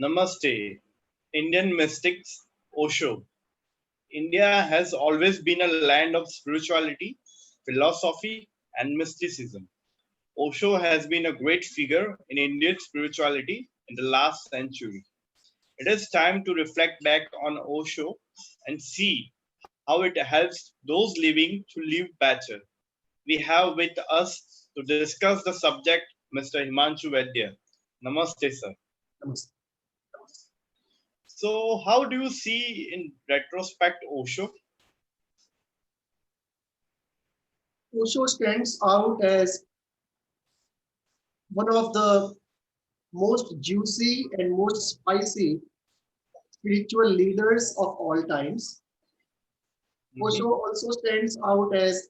Namaste, Indian mystics, Osho. India has always been a land of spirituality, philosophy, and mysticism. Osho has been a great figure in Indian spirituality in the last century. It is time to reflect back on Osho and see how it helps those living to live better. We have with us to discuss the subject Mr. Himanshu Vaidya. Namaste, sir. Namaste. So, how do you see in retrospect Osho? Osho stands out as one of the most juicy and most spicy spiritual leaders of all times. Mhm. Osho also stands out as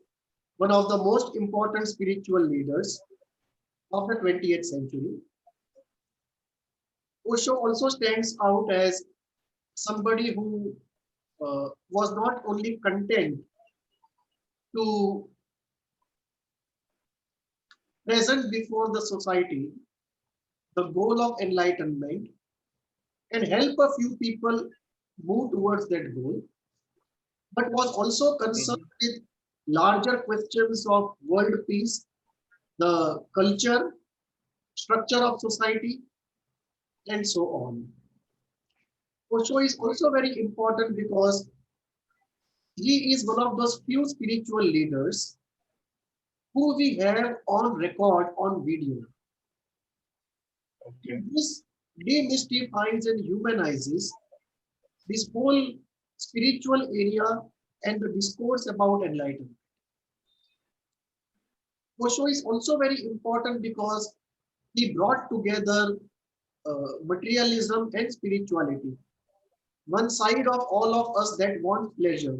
one of the most important spiritual leaders of the 20th century. Osho also stands out as somebody who was not only content to present before the society the goal of enlightenment and help a few people move towards that goal, but was also concerned Mhm. with larger questions of world peace, the culture, structure of society, and so on. Osho is Right. also very important because he is one of those few spiritual leaders who we have on record on video. Okay. This demystifies and humanizes this whole spiritual area and the discourse about enlightenment. Osho is also very important because he brought together materialism and spirituality. One side of all of us that wants pleasure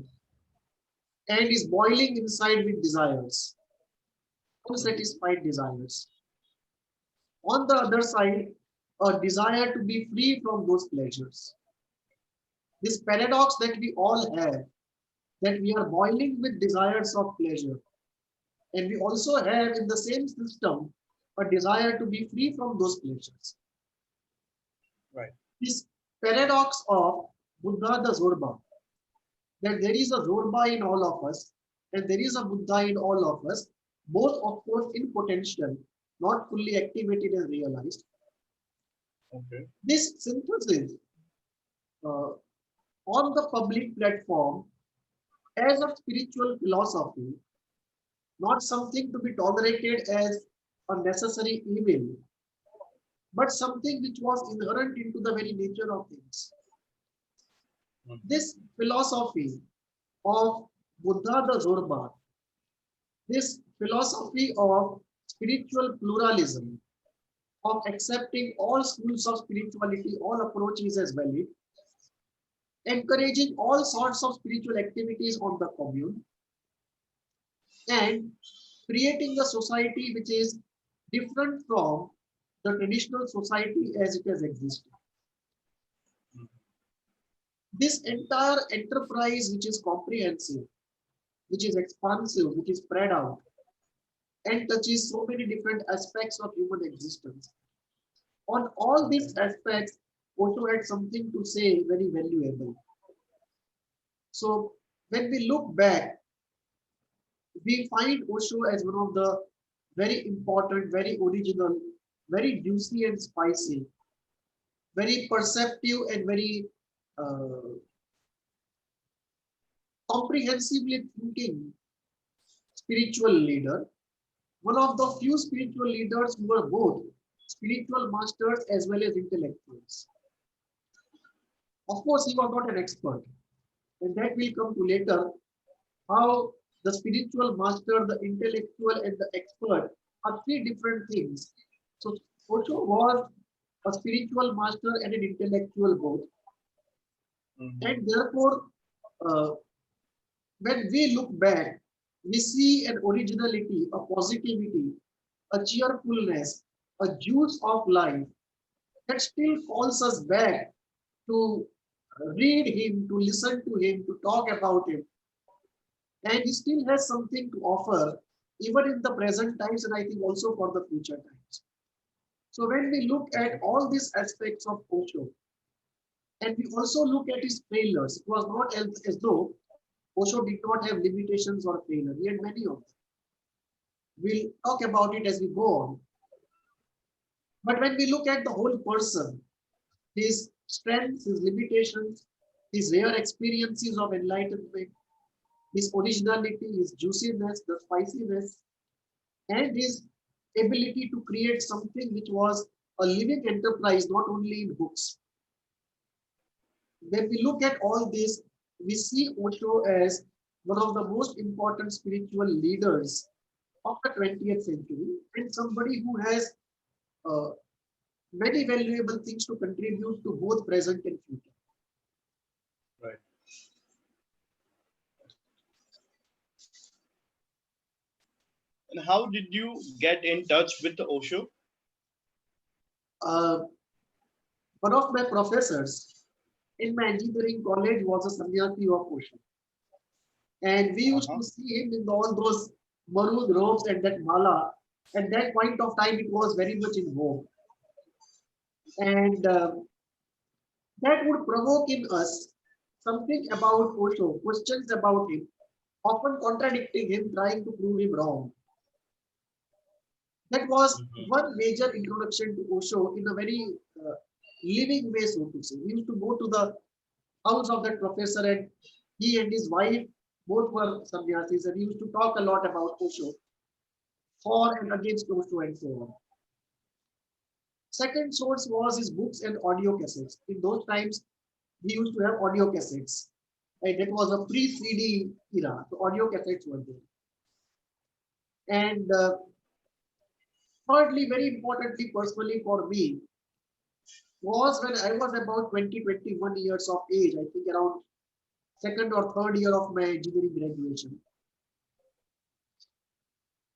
and is boiling inside with desires, Mhm. unsatisfied desires. On the other side, a desire to be free from those pleasures. This paradox that we all have, that we are boiling with desires of pleasure, and we also have in the same system a desire to be free from those pleasures. Right. This paradox of Buddha the Zorba, that there is a Zorba in all of us, and there is a Buddha in all of us, both of course in potential, not fully activated and realized. Okay. This synthesis uh, on the public platform as a spiritual philosophy, not something to be tolerated as a necessary evil, but something which was inherent into the very nature of things. Mhm. This philosophy of Buddha the Zorba, this philosophy of spiritual pluralism, of accepting all schools of spirituality, all approaches as valid, encouraging all sorts of spiritual activities on the commune, and creating a society which is different from the traditional society as it has existed. Mhm. This entire enterprise, which is comprehensive, which is expansive, which is spread out, and touches so many different aspects of human existence. On all these Okay. aspects, Osho had something to say very valuable. So when we look back, we find Osho as one of the very important, very original, very juicy and spicy, very perceptive and very uh, comprehensively thinking spiritual leader, one of the few spiritual leaders who were both spiritual masters as well as intellectuals. Of course, he was not an expert, and that will come to later how the spiritual master, the intellectual, and the expert are three different things. So, Osho was a spiritual master and an intellectual both, Mhm. and therefore, uh, when we look back, we see an originality, a positivity, a cheerfulness, a juice of life that still calls us back to read him, to listen to him, to talk about him. And he still has something to offer, even in the present times, and I think also for the future times. So when we look at Okay. all these aspects of Osho, And we also look at his failures. It was not as though Osho did not have limitations or failure. He had many of them. We'll talk about it as we go on. But when we look at the whole person, his strengths, his limitations, his rare experiences of enlightenment, his originality, his juiciness, the spiciness, and his ability to create something which was a living enterprise, not only in books. When we look at all this, we see Osho as one of the most important spiritual leaders of the 20th century and somebody who has uh, many valuable things to contribute to both present and future. Right. And how did you get in touch with Osho? Uh, One of my professors in my engineering college was a sannyasi of Osho. And we used Uh-huh. to see him in all those maroon robes and that mala. At that point of time, it was very much in vogue. And that would provoke in us something about Osho, questions about him, often contradicting him, trying to prove him wrong. That was Mhm. one major introduction to Osho in a very living way, so to say. We used to go to the house of that professor, and he and his wife both were sannyasis, and he used to talk a lot about Osho, for and against Osho, and so on. Second source was his books and audio cassettes. In those times, we used to have audio cassettes. And it was a pre-CD era. So audio cassettes were there. And thirdly, very importantly, personally for me, was when I was about 20, 21 years of age, I think around second or third year of my engineering graduation.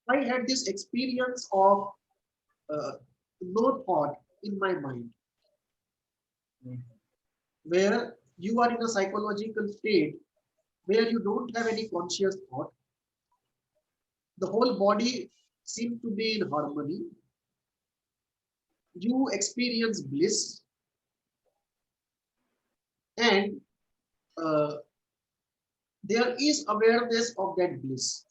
I had this experience of uh, no thought in my mind, Mhm. where you are in a psychological state where you don't have any conscious thought. The whole body seems to be in harmony. You experience bliss, and uh, there is awareness of that bliss.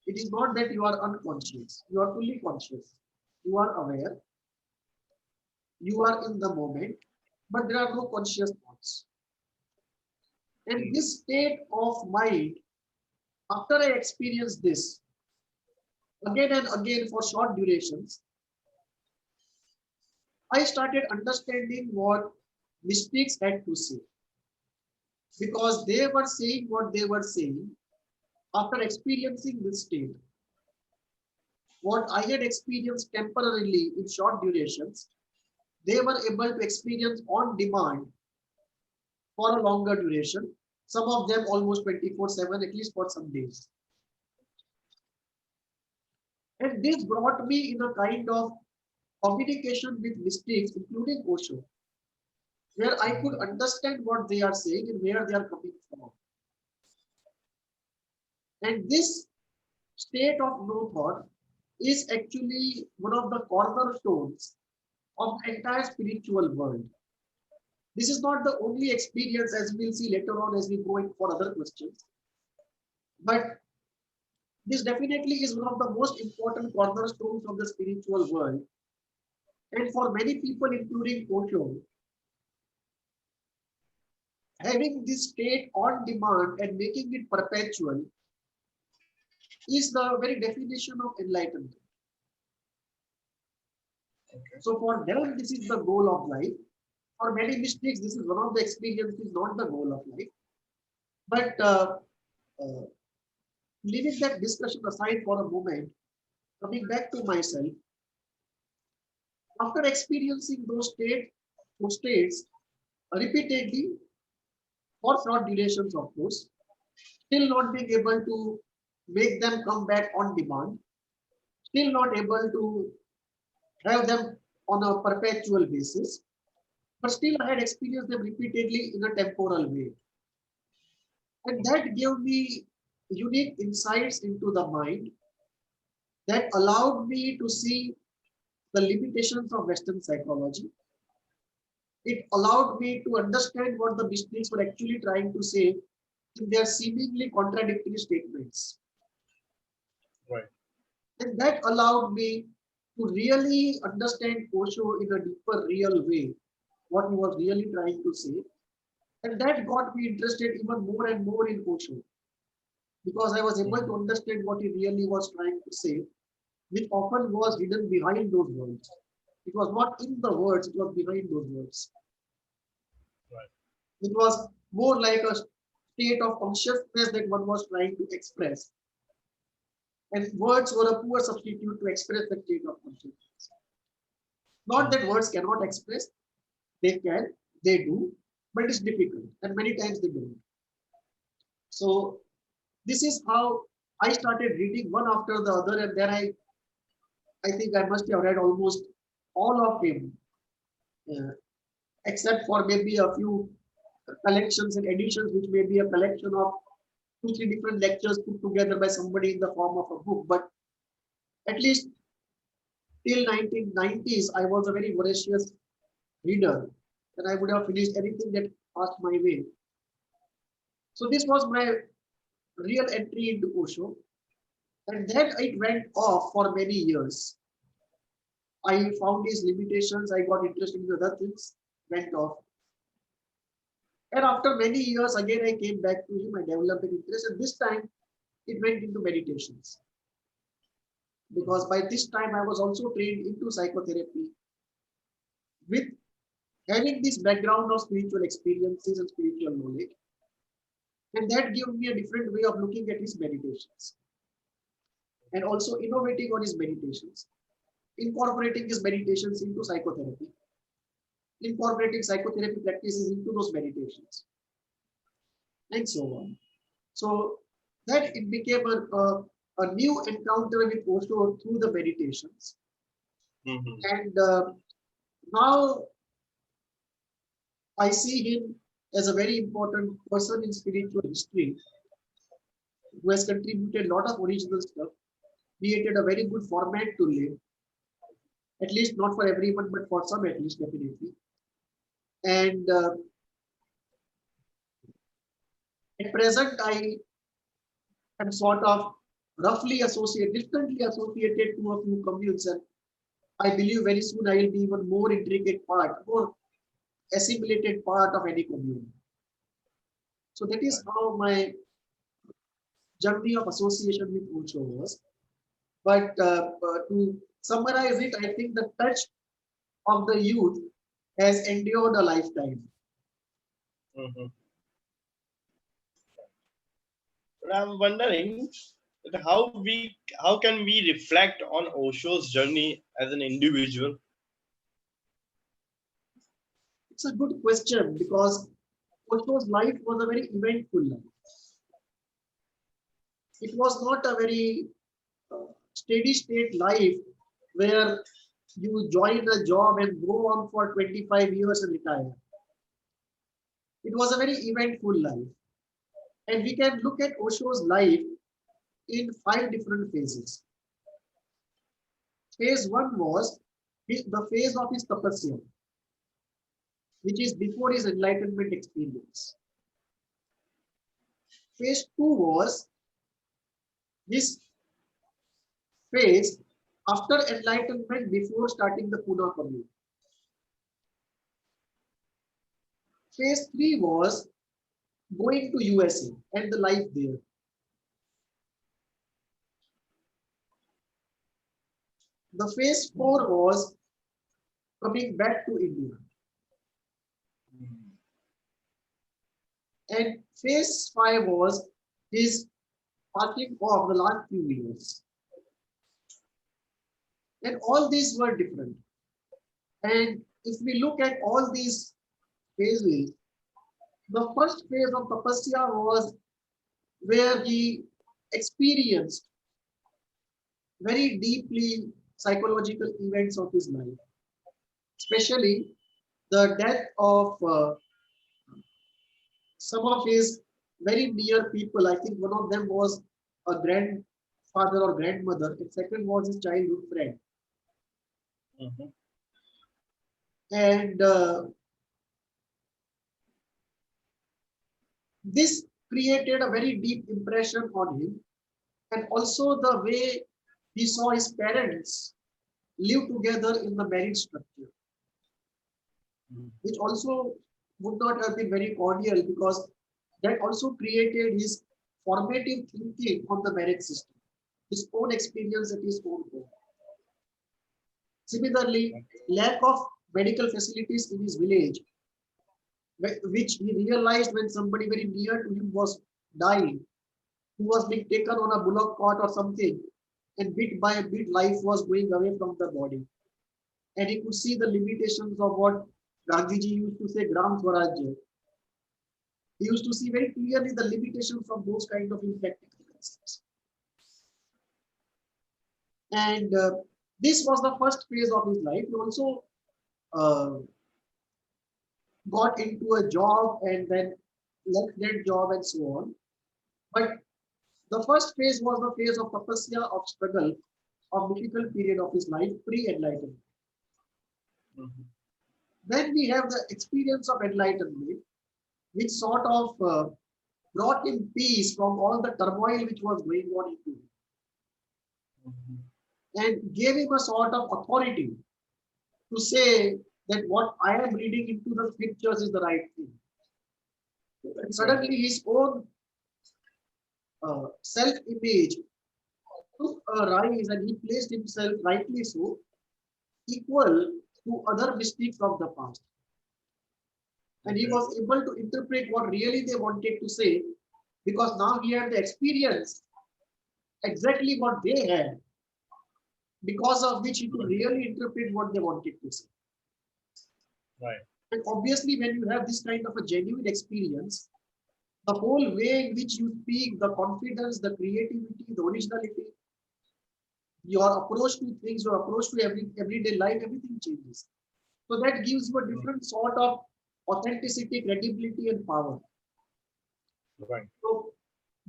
It is not that you are unconscious, you are fully conscious. You are aware, you are in the moment, but there are no conscious thoughts. And Mm. this state of mind, after I experience this again and again for short durations, I started understanding what mystics had to say, because they were saying what they were saying after experiencing this state. What I had experienced temporarily in short durations, they were able to experience on demand for a longer duration, some of them almost 24/7, at least for some days. And this brought me in a kind of communication with mystics, including Osho, where I could Mhm. understand what they are saying and where they are coming from. And this state of no thought is actually one of the cornerstones of the entire spiritual world. This is not the only experience, as we'll see later on as we go in for other questions, but this definitely is one of the most important cornerstones of the spiritual world. And for many people, including Osho, having this state on demand and making it perpetual is the very definition of enlightenment. Okay. So for them, this is the goal of life. For many mystics, this is one of the experiences, not the goal of life. But uh, leaving that discussion aside for a moment, coming back to myself, after experiencing those states repeatedly for short durations, of course, still not being able to make them come back on demand, still not able to have them on a perpetual basis, but still I had experienced them repeatedly in a temporal way. And that gave me unique insights into the mind that allowed me to see the limitations of Western psychology, It allowed me to understand what the mystics were actually trying to say in their seemingly contradictory statements. Right. And that allowed me to really understand Osho in a deeper, real way, what he was really trying to say. And that got me interested even more and more in Osho, because I was able to understand what he really was trying to say, which often was hidden behind those words. It was not in the words, it was behind those words. Right. It was more like a state of consciousness that one was trying to express. And words were a poor substitute to express that state of consciousness. Not that words cannot express, they can, they do, but it's difficult, and many times they don't. So this is how I started reading one after the other, and then I think I must have read almost all of him, uh, except for maybe a few collections and editions, which may be a collection of two, three different lectures put together by somebody in the form of a book. But at least till 1990s, I was a very voracious reader, and I would have finished anything that passed my way. So this was my real entry into Osho, and then it went off for many years. I found his limitations, I got interested in other things, went off. And after many years, again I came back to him, I developed an interest, and this time it went into meditations. Because by this time I was also trained into psychotherapy with having this background of spiritual experiences and spiritual knowledge. And that gave me a different way of looking at his meditations and also innovating on his meditations, incorporating his meditations into psychotherapy, incorporating psychotherapy practices into those meditations, and so on. So that it became a new encounter with Osho through the meditations. And now I see him as a very important person in spiritual history who has contributed a lot of original stuff, created a very good format to live, at least not for everyone, but for some at least, definitely. And at present, I am sort of roughly associated, distantly associated to a few communes, and I believe very soon I will be even more intricate part, more assimilated part of any commune. So that is how my journey of association with Osho was. But to summarize it, I think the touch of the youth has endured a lifetime. But I'm wondering that how can we reflect on Osho's journey as an individual? It's a good question because Osho's life was a very eventful life. It was not a very steady state life where you join a job and go on for 25 years and retire. It was a very eventful life. And we can look at Osho's life in 5 different phases. Phase one was the phase of his tapasya, which is before his enlightenment experience. Phase two was this phase after enlightenment before starting the Pune commune. Phase three was going to USA and the life there. The phase four was coming back to India. And phase five was his passing off the last few years. And all these were different. And if we look at all these phases, the first phase of tapasya was where he experienced very deeply psychological events of his life, especially the death of some of his very near people. I think one of them was a grandfather or grandmother, and second was his childhood friend. And This created a very deep impression on him, and also the way he saw his parents live together in the marriage structure, which also would not have been very cordial, because that also created his formative thinking on the marriage system, his own experience at his own home. Similarly, lack of medical facilities in his village, which he realized when somebody very near to him was dying, who was being taken on a bullock cart or something, and bit by bit life was going away from the body. And he could see the limitations of what Gandhiji used to say, Gram Swarajya. He used to see very clearly the limitations of those kind of impractical concepts. And this was the first phase of his life. He also uh, got into a job and then left that job and so on. But the first phase was the phase of tapasya, of struggle, of difficult period of his life, pre-enlightenment. Then we have the experience of enlightenment, which sort of brought him peace from all the turmoil which was going on into him, and gave him a sort of authority to say that what I am reading into the scriptures is the right thing. And suddenly his own self-image took a rise, and he placed himself, rightly so, equal to other mystics of the past. And he was able to interpret what really they wanted to say, because now he had the experience exactly what they had, because of which he could really interpret what they wanted to say. Right. And obviously, when you have this kind of a genuine experience, the whole way in which you speak, the confidence, the creativity, the originality, your approach to things, your approach to everyday life, everything changes. So that gives you a different sort of authenticity, credibility, and power. Right. So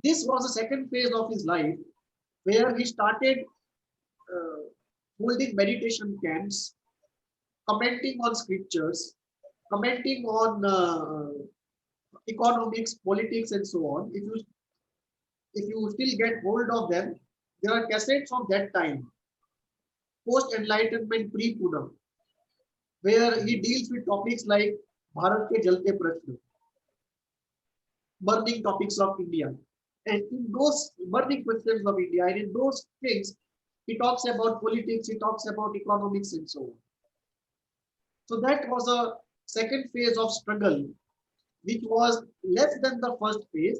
this was the second phase of his life, where he started uh, holding meditation camps, commenting on scriptures, commenting on economics, politics, and so on. If you still get hold of them, there are cassettes of that time, post enlightenment, pre Puna, where he deals with topics like Bharat ke jalte prashna, burning topics of India. And in those burning questions of India, and in those things, he talks about politics, he talks about economics, and so on. So that was a second phase of struggle, which was less than the first phase,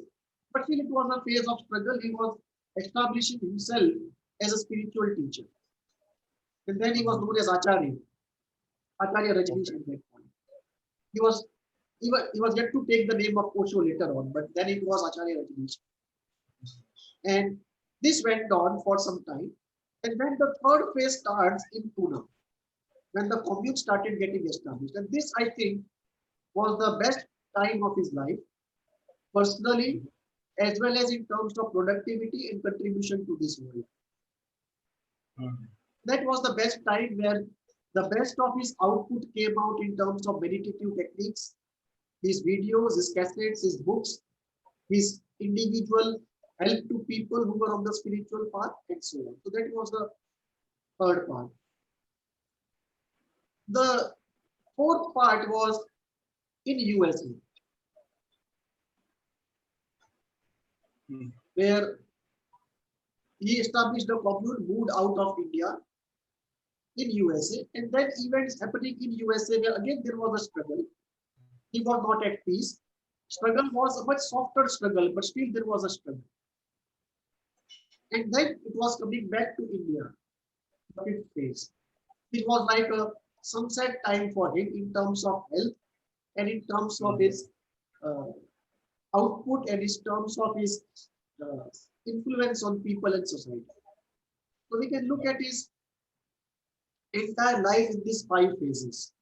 but still it was a phase of struggle. He was establishing himself as a spiritual teacher. And then he was known as Acharya Rajneesh at that point. He was he was yet to take the name of Osho later on, but then it was Acharya Rajneesh. And this went on for some time. And then the third phase starts in Pune, when the commune started getting established. And this, I think, was the best time of his life, personally, as well as in terms of productivity and contribution to this world. That was the best time where the best of his output came out in terms of meditative techniques, his videos, his cassettes, his books, his individual help to people who were on the spiritual path, and so on. So that was the third part. The fourth part was in USA, where he established a commune, moved out of India in USA, and then events happening in USA where again there was a struggle. He was not at peace. Struggle was a much softer struggle, but still there was a struggle. And then it was coming back to India, the fifth phase. It was like a sunset time for him in terms of health and in terms of his uh, output and in terms of his uh, influence on people and society. So we can look at his entire life in these five phases.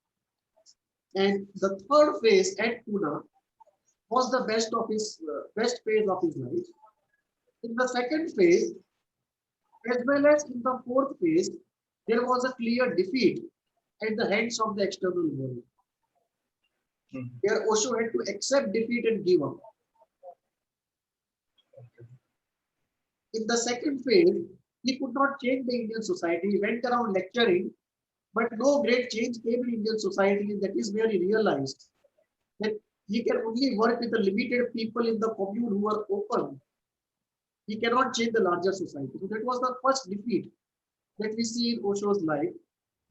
And the third phase at Pune was the best phase of his life. In the second phase, as well as in the fourth phase, there was a clear defeat at the hands of the external world, where Osho had to accept defeat and give up. In the second phase, he could not change the Indian society. He went around lecturing, but no great change came in Indian society. And that is where he realized that he can only work with the limited people in the commune who are open. He cannot change the larger society. So that was the first defeat that we see in Osho's life,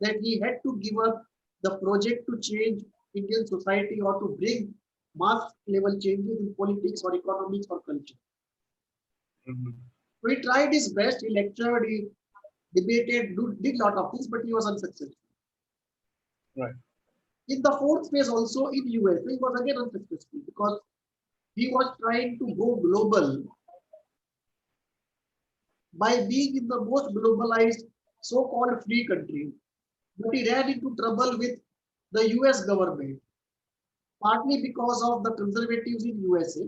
that he had to give up the project to change Indian society or to bring mass level changes in politics or economics or culture. Mhm. So he tried his best, he lectured, he debated, did a lot of things, but he was unsuccessful. Right. In the fourth phase, also in US, he was again unsuccessful because he was trying to go global by being in the most globalized so-called free country. But he ran into trouble with the US government, partly because of the conservatives in USA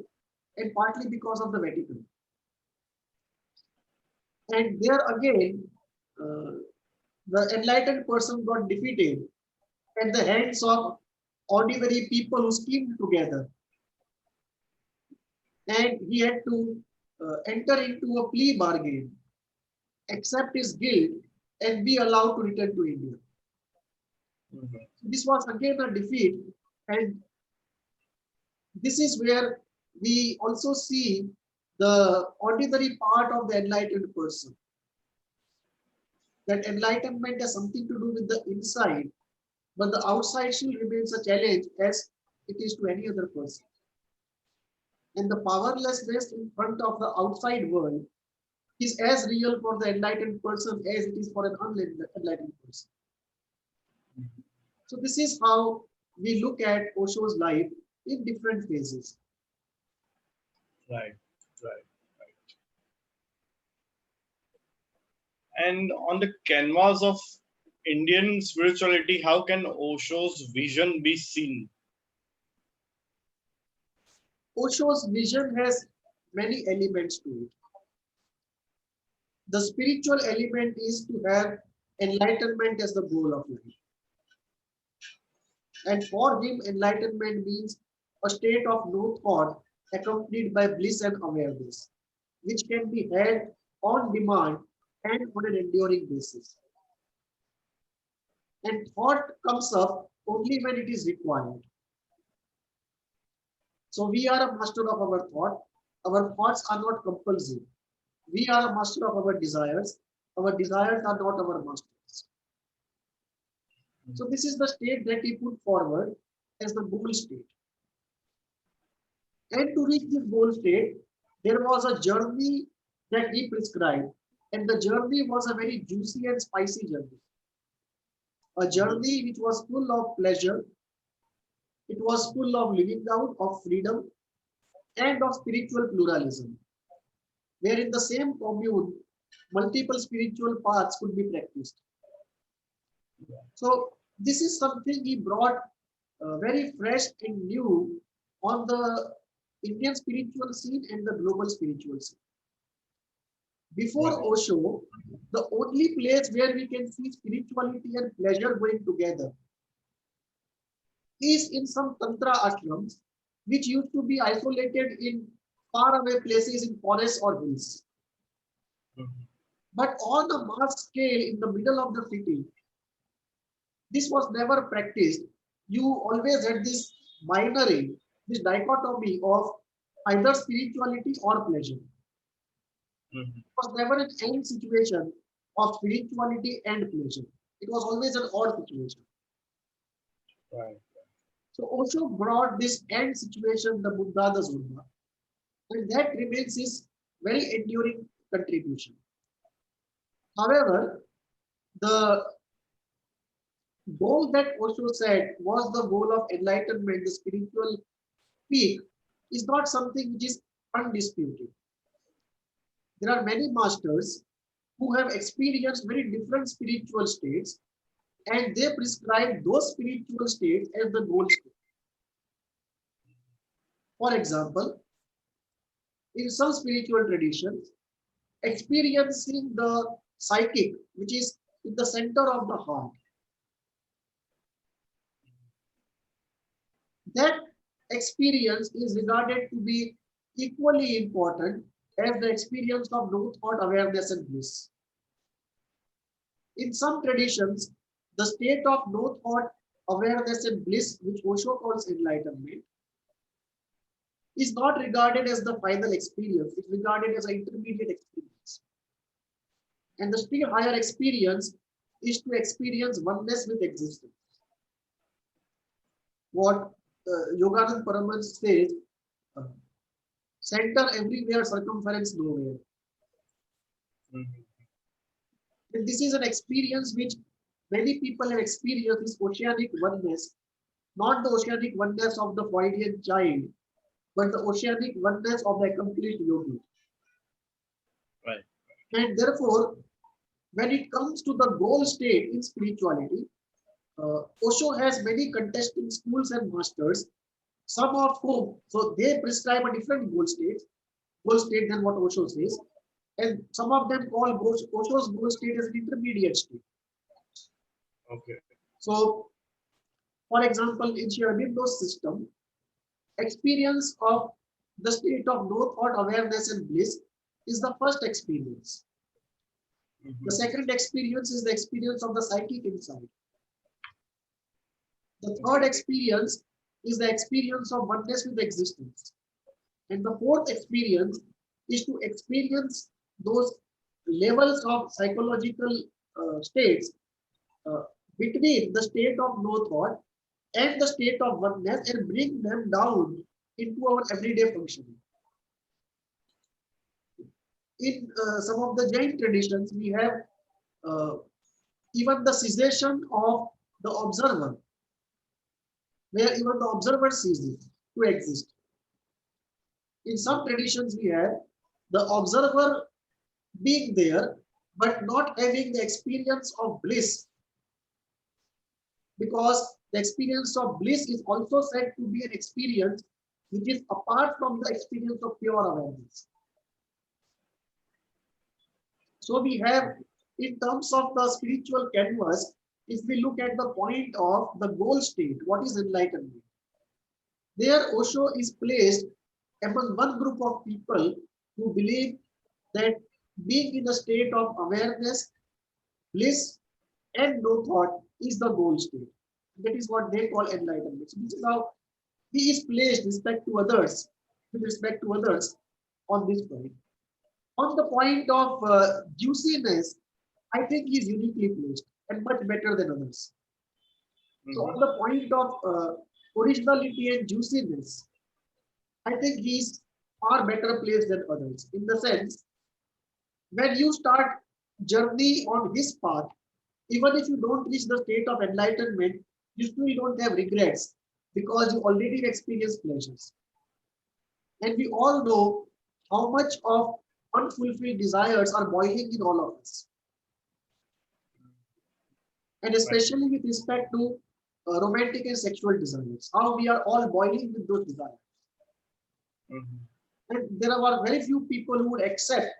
and partly because of the Vatican. And there again, uh, the enlightened person got defeated at the hands of ordinary people who schemed together. And he had to enter into a plea bargain, accept his guilt, and be allowed to return to India. Mhm. This was again a defeat, and this is where we also see the ordinary part of the enlightened person. That enlightenment has something to do with the inside, but the outside still remains a challenge as it is to any other person. And the powerlessness in front of the outside world is as real for the enlightened person as it is for an unenlightened person. So this is how we look at Osho's life in different phases. Right. Right. And on the canvas of Indian spirituality, how can Osho's vision be seen? Osho's vision has many elements to it. The spiritual element is to have enlightenment as the goal of life. And for him, enlightenment means a state of no thought accompanied by bliss and awareness, which can be had on demand and on an enduring basis. And thought comes up only when it is required. So we are a master of our thought. Our thoughts are not compulsive. We are a master of our desires. Our desires are not our masters. So this is the state that he put forward as the goal state. And to reach this goal state, there was a journey that he prescribed. And the journey was a very juicy and spicy journey. A journey which was full of pleasure, it was full of living out, of freedom, and of spiritual pluralism, where in the same commune, multiple spiritual paths could be practiced. So this is something he brought very fresh and new on the Indian spiritual scene and the global spiritual scene. Before Right. Osho, the only place where we can see spirituality and pleasure going together is in some Tantra ashrams, which used to be isolated in faraway places in forests or hills. Mhm. But on a mass scale in the middle of the city, this was never practiced. You always had this binary, this dichotomy of either spirituality or pleasure. Mhm. It was never an end situation of spirituality and pleasure. It was always an odd situation. Right. So Osho brought this end situation, the Buddha, the Zurva, and that remains his very enduring contribution. However, the goal that Osho said was the goal of enlightenment, the spiritual peak, is not something which is undisputed. There are many masters who have experienced very different spiritual states and they prescribe those spiritual states as the goal state. For example, in some spiritual traditions, experiencing the psychic, which is in the center of the heart, that experience is regarded to be equally important as the experience of no thought, awareness, and bliss. In some traditions, the state of no thought, awareness, and bliss, which Osho calls enlightenment, is not regarded as the final experience, it's regarded as an intermediate experience. And the still higher experience is to experience oneness with existence. What Yoganand Paramahansa says, uh, center everywhere, circumference nowhere. Mhm. And this is an experience which many people have experienced, this oceanic oneness, not the oceanic oneness of the Freudian child, but the oceanic oneness of the accomplished yogi. Right. And therefore, when it comes to the goal state in spirituality, Osho has many contesting schools and masters, some of whom, so they prescribe a different goal state than what Osho says. And some of them call Osho's goal state as an intermediate state. Okay. So, for example, in Sri Aurobindo's system, experience of the state of no thought, awareness, and bliss is the first experience. The Mhm. second experience is the experience of the psychic insight. The third Okay. experience is the experience of oneness with existence. And the fourth experience is to experience those levels of psychological states uh, between the state of no thought and the state of oneness and bring them down into our everyday functioning. In some of the Jain traditions, we have uh, even the cessation of the observer, where even the observer ceases to exist. In some traditions, we have the observer being there, but not having the experience of bliss, because the experience of bliss is also said to be an experience which is apart from the experience of pure awareness. So we have, in terms of the spiritual canvas, if we look at the point of the goal state, what is enlightenment? There, Osho is placed among one group of people who believe that being in a state of awareness, bliss, and no thought is the goal state. That is what they call enlightenment. So this is how he is placed with respect to others on this point. On the point of juiciness, I think he is uniquely placed and much better than others. So on Mhm. the point of originality and juiciness, I think he is far better placed than others. In the sense, when you start journey on his path, even if you don't reach the state of enlightenment, you still don't have regrets because you already experienced pleasures. And we all know how much of unfulfilled desires are boiling in all of us. And Right. especially with respect to romantic and sexual desires, how we are all boiling with those desires. Mhm. And there are very few people who would accept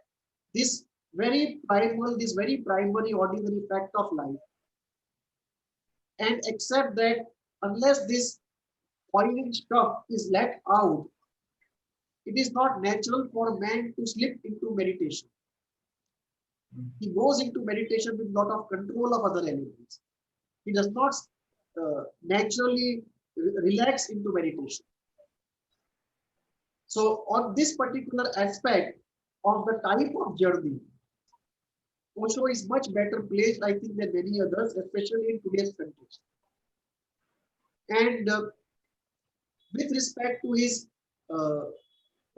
this very primal, this very primary, ordinary fact of life and accept that unless this boiling stuff is let out, it is not natural for man to slip into meditation. Mhm. He goes into meditation with a lot of control of other elements. He does not naturally relax into meditation. So on this particular aspect of the type of journey, Osho is much better placed, I think, than many others, especially in today's context. And with respect to his uh,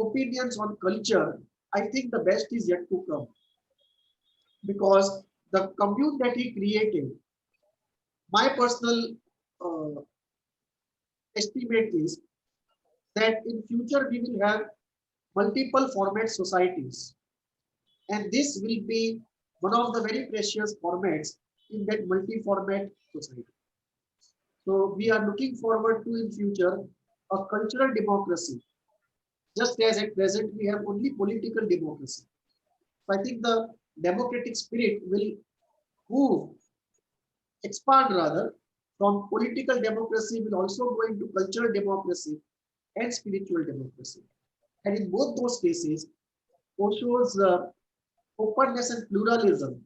opinions on culture, I think the best is yet to come, because the commune that he created, my personal uh, estimate is that in future we will have multiple format societies, and this will be one of the very precious formats in that multi-format society. So we are looking forward to in future a cultural democracy, just as at present we have only political democracy. So I think the democratic spirit will move, expand rather, from political democracy will also go into cultural democracy and spiritual democracy. And in both those cases, Osho's openness and pluralism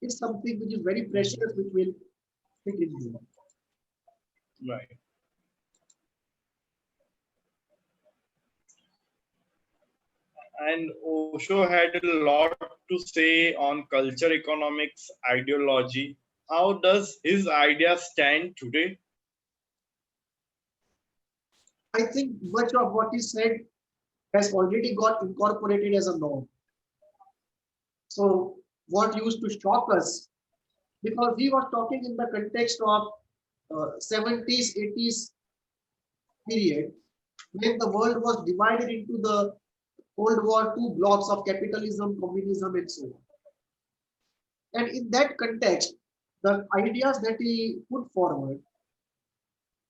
is something which is very precious, which will fit in there. Right. And Osho had a lot to say on culture, economics, ideology. How does his idea stand today? I think much of what he said has already got incorporated as a norm. So what used to shock us, because he was talking in the context of 70s, 80s period, when the world was divided into the Cold War two blocks of capitalism, communism, and so on. And in that context, the ideas that he put forward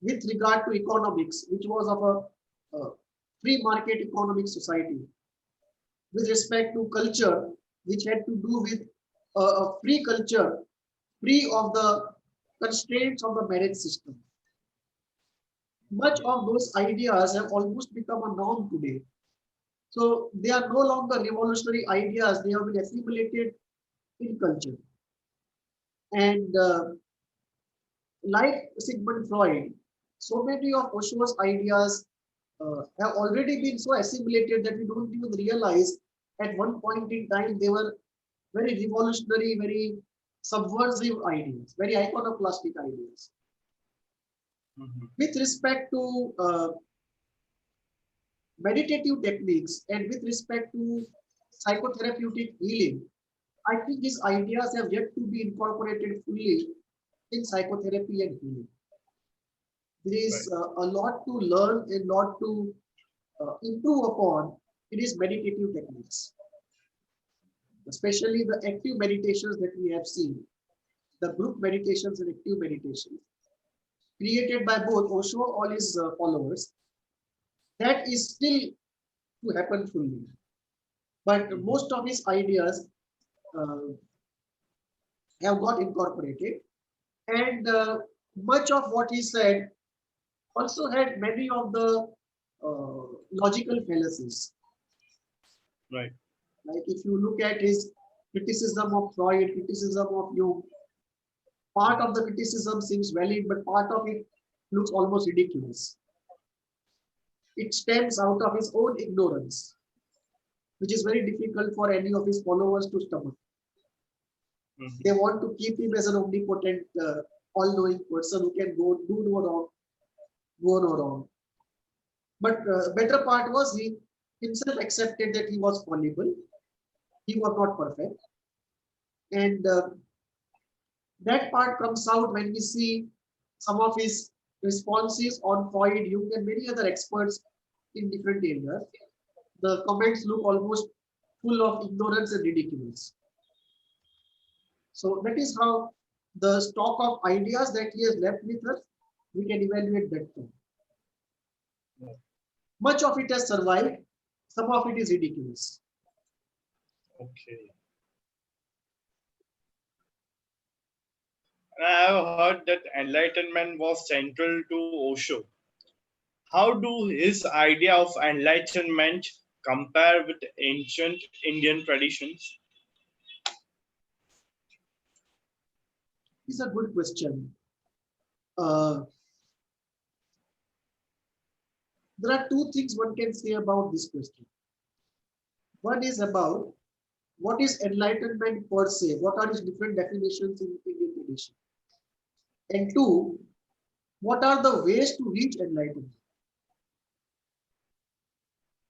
with regard to economics, which was of a free market economic society, with respect to culture, which had to do with a free culture, free of the constraints of the marriage system. Much of those ideas have almost become a norm today. So they are no longer revolutionary ideas, they have been assimilated in culture. And like Sigmund Freud, so many of Osho's ideas have already been so assimilated that we don't even realize at one point in time they were very revolutionary, very subversive ideas, very iconoclastic ideas. Mhm. With respect to meditative techniques and with respect to psychotherapeutic healing, I think these ideas have yet to be incorporated fully in psychotherapy and healing. There Right. is a lot to learn and lot to improve upon in these meditative techniques, especially the active meditations that we have seen, the group meditations and active meditations created by both Osho and all his followers. That is still to happen fully. But Mhm. most of his ideas uh, have got incorporated, and much of what he said also had many of the logical fallacies. Right. Like if you look at his criticism of Freud, criticism of Jung, part of the criticism seems valid, but part of it looks almost ridiculous. It stems out of his own ignorance, which is very difficult for any of his followers to stomach. They Mhm. want to keep him as an omnipotent, all-knowing person who can go do no wrong, go no wrong. But better part was he himself accepted that he was fallible, he was not perfect, and that part comes out when we see some of his responses on Freud, Jung, and many other experts in different areas. The comments look almost full of ignorance and ridiculous. So that is how the stock of ideas that he has left with us, we can evaluate that too. Much of it has survived, some of it is ridiculous. Okay. And I have heard that enlightenment was central to Osho. How do his idea of enlightenment compare with ancient Indian traditions? It's a good question. Uh, there are two things one can say about this question. One is about what is enlightenment per se, what are its different definitions in Indian tradition, and two, what are the ways to reach enlightenment?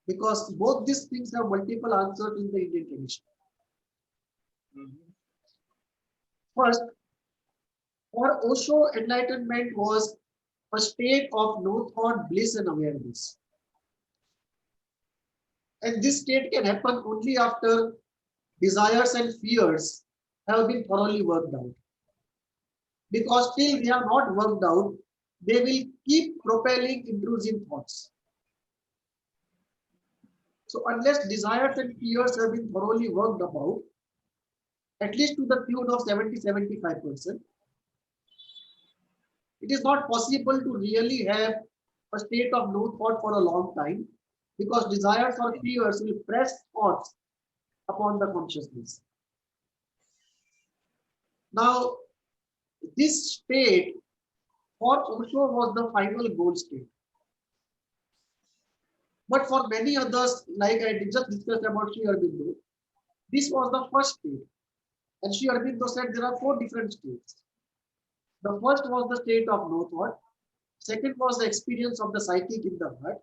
Because both these things have multiple answers in the Indian tradition. Mhm. First, for Osho, enlightenment was a state of no thought, bliss, and awareness. And this state can happen only after desires and fears have been thoroughly worked out. Because till they are not worked out, they will keep propelling intrusive thoughts. So unless desires and fears have been thoroughly worked about, at least to the tune of 70-75%, it is not possible to really have a state of no thought for a long time because desires or fears will press thoughts upon the consciousness. Now, this state for Osho was the final goal state. But for many others, like I just discussed about Sri Aurobindo, this was the first state. And Sri Aurobindo said there are four different states. The first was the state of no thought. Second was the experience of the psychic in the heart.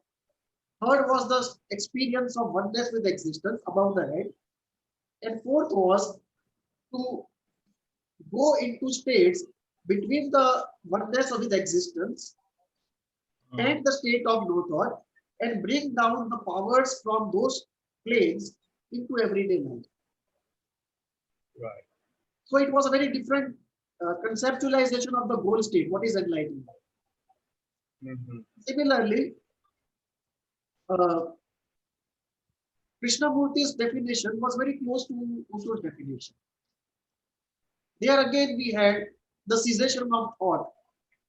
Third was the experience of oneness with existence above the head. And fourth was to go into states between the oneness of its existence and the state of no thought and bring down the powers from those planes into everyday life. Right. So it was a very different conceptualization of the goal state. What is enlightenment? Similarly, uh, Krishnamurti's definition was very close to Osho's definition. There again, we had the cessation of thought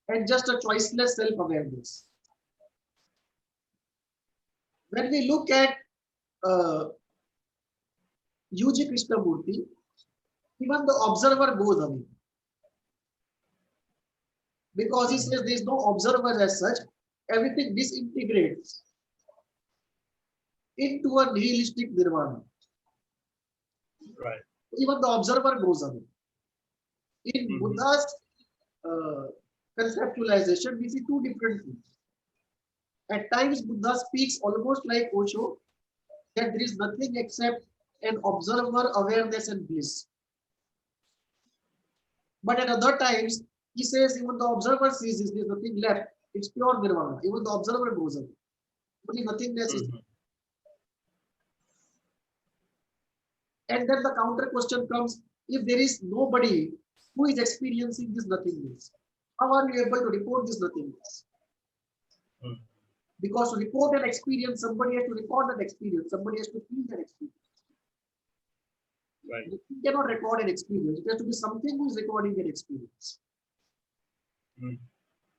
and just a choiceless self-awareness. When we look at U.G. Krishnamurti, even the observer goes away. Because he says there is no observer as such, everything disintegrates into a nihilistic nirvana. Right. Even the observer goes away. In Buddha's conceptualization, we see two different things. At times, Buddha speaks almost like Osho, that there is nothing except an observer, awareness, and bliss. But at other times, he says even the observer sees this, there is nothing left. It's pure nirvana. Even the observer goes away. Only nothingness is. And then the counter question comes, if there is nobody who is experiencing this nothingness, how are you able to report this nothingness? Because to report an experience, somebody has to record that experience, somebody has to feel that experience. Right. You cannot record an experience, it has to be something who is recording an experience.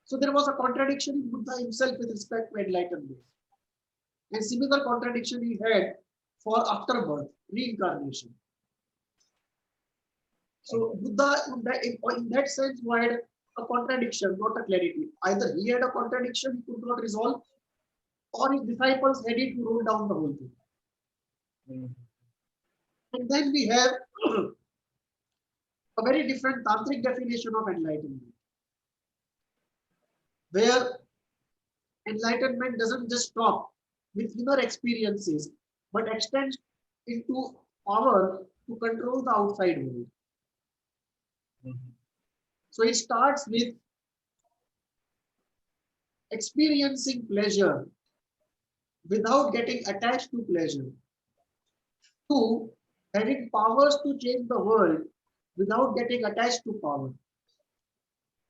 So there was a contradiction in Buddha himself with respect to enlightenment. And similar contradiction he had for afterbirth, reincarnation. So Buddha, in that sense, had a contradiction, not a clarity. Either he had a contradiction he could not resolve, or his disciples had it to roll down the whole thing. And then we have a very different tantric definition of enlightenment, where enlightenment doesn't just stop with inner experiences, but extends into power to control the outside world. So it starts with experiencing pleasure without getting attached to pleasure, to having powers to change the world without getting attached to power,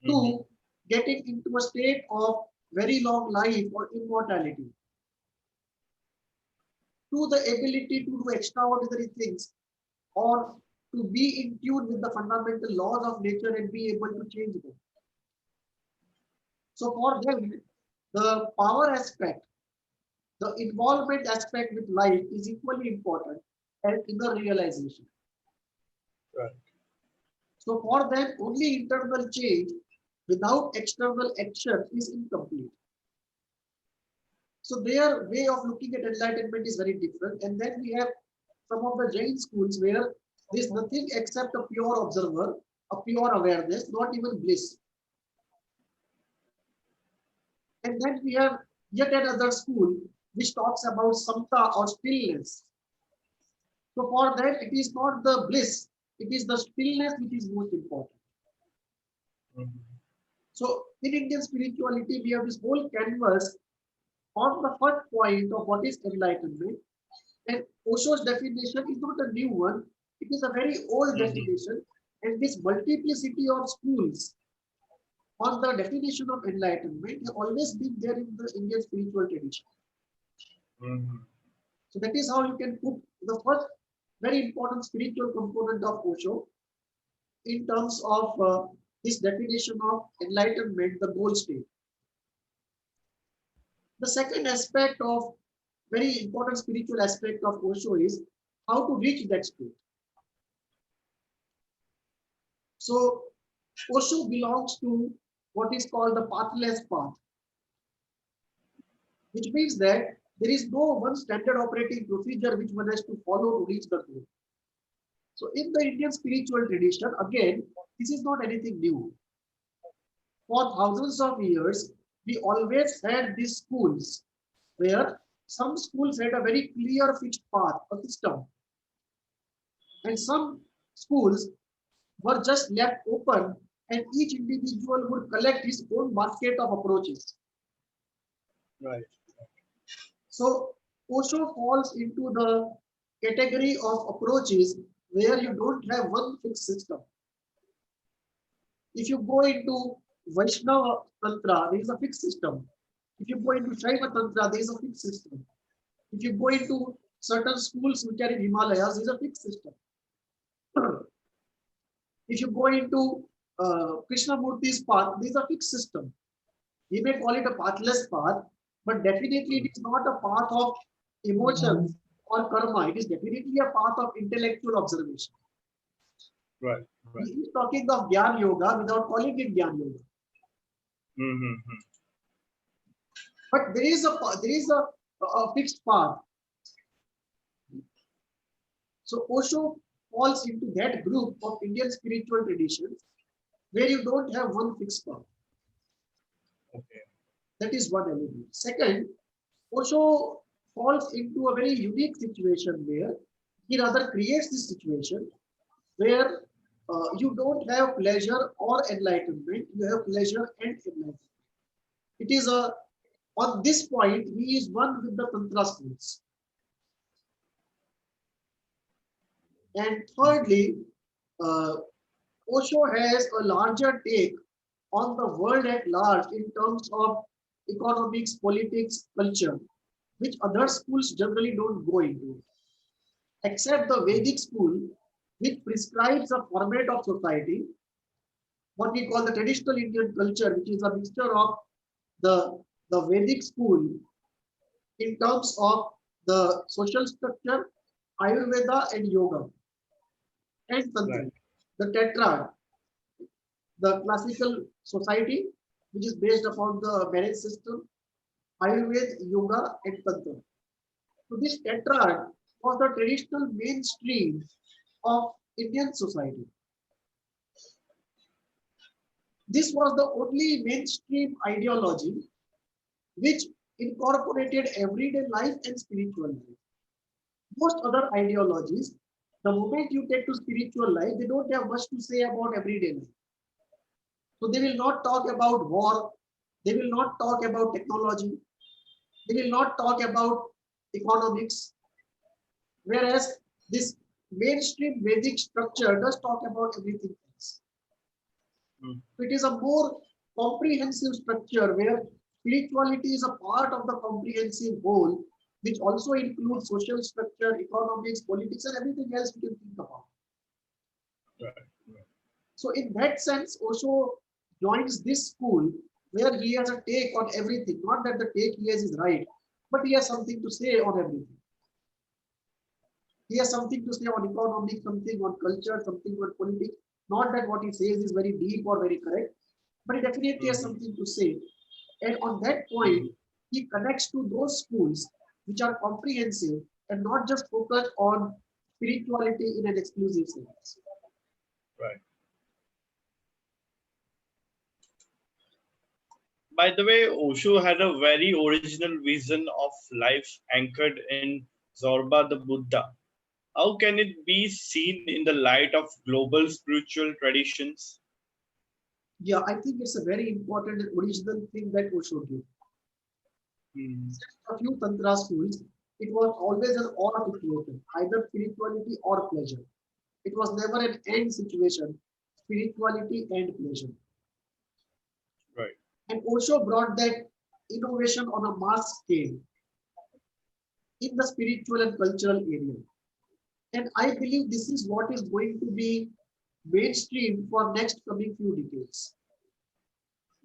to getting into a state of very long life or immortality, to the ability to do extraordinary things or to be in tune with the fundamental laws of nature and be able to change them. So for them, the power aspect, the involvement aspect with life is equally important as inner realization. Right. So for them, only internal change without external action is incomplete. So their way of looking at enlightenment is very different. And then we have some of the Jain schools where there is nothing except a pure observer, a pure awareness, not even bliss. And then we have yet another school which talks about samta or stillness. So for that, it is not the bliss, it is the stillness which is most important. So in Indian spirituality, we have this whole canvas on the first point of what is enlightenment. And Osho's definition is not a new one, it is a very old definition. And this multiplicity of schools on the definition of enlightenment have always been there in the Indian spiritual tradition. So that is how you can put the first very important spiritual component of Osho in terms of this definition of enlightenment, the goal state. The second aspect of very important spiritual aspect of Osho is how to reach that state. So Osho belongs to what is called the pathless path, which means that there is no one standard operating procedure which one has to follow to reach the goal. So in the Indian spiritual tradition, again, this is not anything new. For thousands of years, we always had these schools where some schools had a very clear fixed path, a system, and some schools were just left open and each individual would collect his own basket of approaches. Right. So Osho falls into the category of approaches where you don't have one fixed system. If you go into Vaishnava Tantra, there is a fixed system. If you go into Shaiva Tantra, there is a fixed system. If you go into certain schools which are in Himalayas, there is a fixed system. If you go into Krishnamurti's path, there is a fixed system. We may call it a pathless path, but definitely it is not a path of emotions or karma. It is definitely a path of intellectual observation. Right. Right. He is talking of Gyan Yoga without calling it Gyan Yoga. Mm-hmm. But there is a fixed path. So Osho falls into that group of Indian spiritual traditions where you don't have one fixed path. Okay. That is one element. Second, Osho falls into a very unique situation where he rather creates this situation where you don't have pleasure or enlightenment, you have pleasure and enlightenment. It is on this point, he is one with the Tantra schools. And thirdly, uh, Osho has a larger take on the world at large in terms of economics, politics, culture, which other schools generally don't go into, except the Vedic school, which prescribes a format of society, what we call the traditional Indian culture, which is a mixture of the Vedic school in terms of the social structure, Ayurveda and yoga, and Tantra, Right. the tetrad, the classical society, which is based upon the marriage system, Ayurveda, yoga, and Tantra. So this tetrad was the traditional mainstream of Indian society. This was the only mainstream ideology which incorporated everyday life and spiritual life. Most other ideologies, the moment you take to spiritual life, they don't have much to say about everyday life. So they will not talk about war, they will not talk about technology, they will not talk about economics, whereas this mainstream Vedic structure does talk about everything else. Mm. It is a more comprehensive structure where spirituality is a part of the comprehensive whole, which also includes social structure, economics, politics, and everything else we can think about. Right. Right. So in that sense, Osho joins this school where he has a take on everything. Not that the take he has is right, but he has something to say on everything. He has something to say on economics, something on culture, something on politics. Not that what he says is very deep or very correct, but he definitely has Mhm. something to say. And on that point, he connects to those schools which are comprehensive and not just focused on spirituality in an exclusive sense. Right. By the way, Osho had a very original vision of life anchored in Zorba the Buddha. How can it be seen in the light of global spiritual traditions? Yeah, I think it's a very important and original thing that Osho did. Mm. A few Tantra schools, it was always an or situation, either spirituality or pleasure. It was never an end situation, spirituality and pleasure. Right. And Osho brought that innovation on a mass scale in the spiritual and cultural area. And I believe this is what is going to be mainstream for next coming few decades.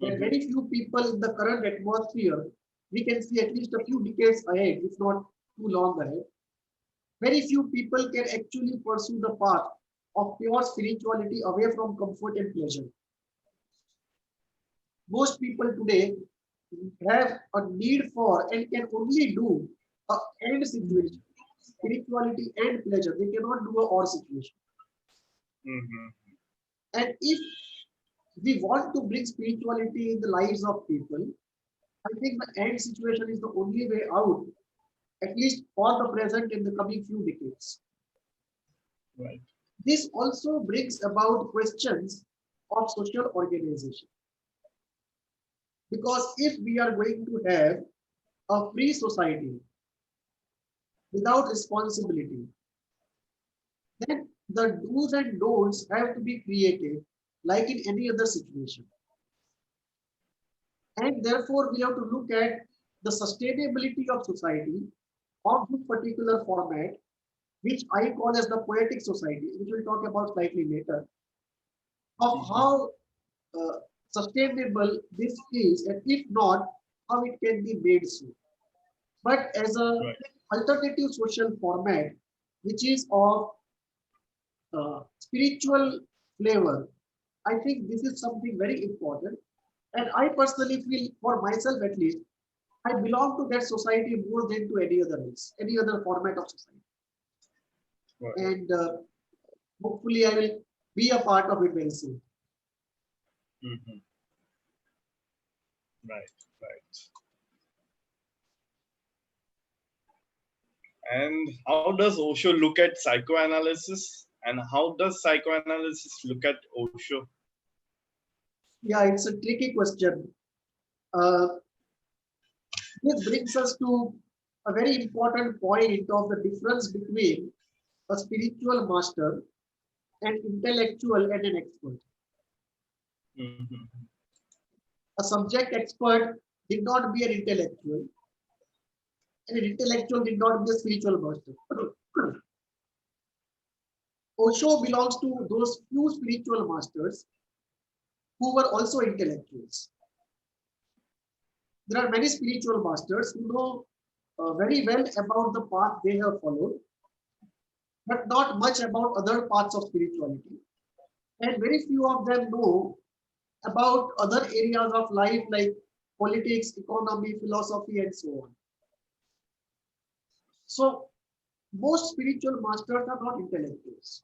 There are Mhm. very few people in the current atmosphere. We can see at least a few decades ahead, if not too long ahead, Very few people can actually pursue the path of pure spirituality away from comfort and pleasure. Most people today have a need for and can only do a and situation, spirituality and pleasure. They cannot do a or situation. Mm-hmm. And if we want to bring spirituality in the lives of people, I think the end situation is the only way out, at least for the present in the coming few decades. Right. This also brings about questions of social organization. Because if we are going to have a free society without responsibility, then the do's and don'ts have to be created like in any other situation. And therefore, we have to look at the sustainability of society of this particular format, which I call as the poetic society, which we'll talk about slightly later, of how uh, sustainable this is, and if not, how it can be made so. But as a Right. alternative social format, which is of spiritual flavor, I think this is something very important. And I personally feel, for myself at least, I belong to that society more than to any other race, any other format of society. Right. And hopefully, I will be a part of it very soon. Mm-hmm. Right. Right. And how does Osho look at psychoanalysis? And how does psychoanalysis look at Osho? Yeah, it's a tricky question. Uh, this brings us to a very important point of the difference between a spiritual master, an intellectual, and an expert. Mm-hmm. A subject expert did not be an intellectual, and an intellectual did not be a spiritual master. Osho belongs to those few spiritual masters who were also intellectuals. There are many spiritual masters who know very well about the path they have followed, but not much about other parts of spirituality. And very few of them know about other areas of life like politics, economy, philosophy, and so on. So, most spiritual masters are not intellectuals.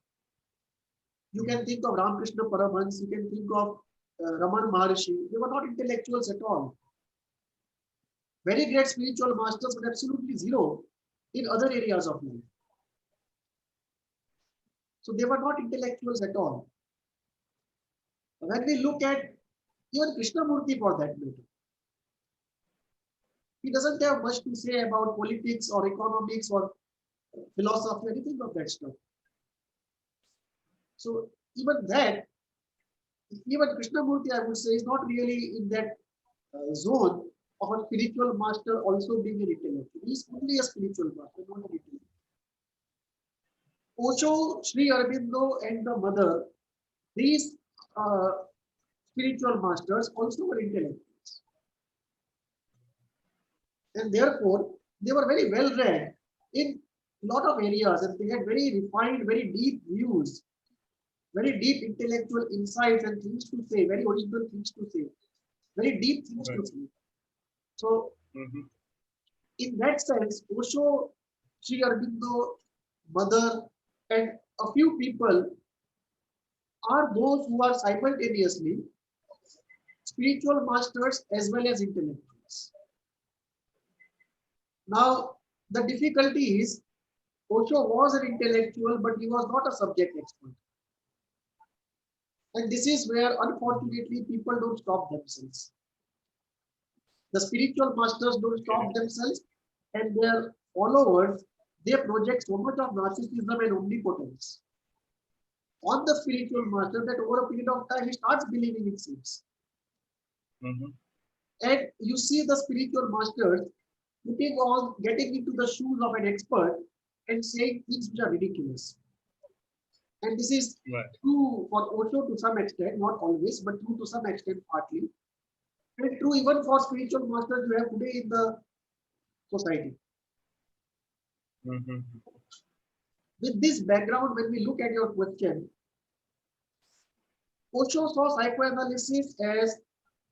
You can think of Ramakrishna Paramhans, you can think of Raman Maharshi. They were not intellectuals at all. Very great spiritual masters, but absolutely zero in other areas of life. So they were not intellectuals at all. When we look at even Krishnamurti for that matter, he doesn't have much to say about politics or economics or philosophy, anything of that stuff. So even that, even Krishnamurti, I would say, is not really in that zone of a spiritual master also being an intellectual. He is only a spiritual master, not an intellectual. Osho, Sri Aurobindo, and the mother, these uh, spiritual masters also were intellectuals. And therefore, they were very well read in a lot of areas, and they had very refined, very deep views, very deep intellectual insights and things to say, very original things to say, very deep things Right. to say. So, Mm-hmm. in that sense, Osho, Sri Aurobindo, Mother, and a few people are those who are simultaneously spiritual masters as well as intellectuals. Now, the difficulty is Osho was an intellectual, but he was not a subject expert. And this is where, unfortunately, people don't stop themselves. The spiritual masters don't Okay. stop themselves, and their followers, they project so much of narcissism and omnipotence on the spiritual master that over a period of time he starts believing in things. Mm-hmm. And you see the spiritual masters putting on, getting into the shoes of an expert and saying things which are ridiculous. And this is Right. true for Osho to some extent, not always, but true to some extent partly. And true even for spiritual masters you have today in the society. Mm-hmm. With this background, when we look at your question, Osho saw psychoanalysis as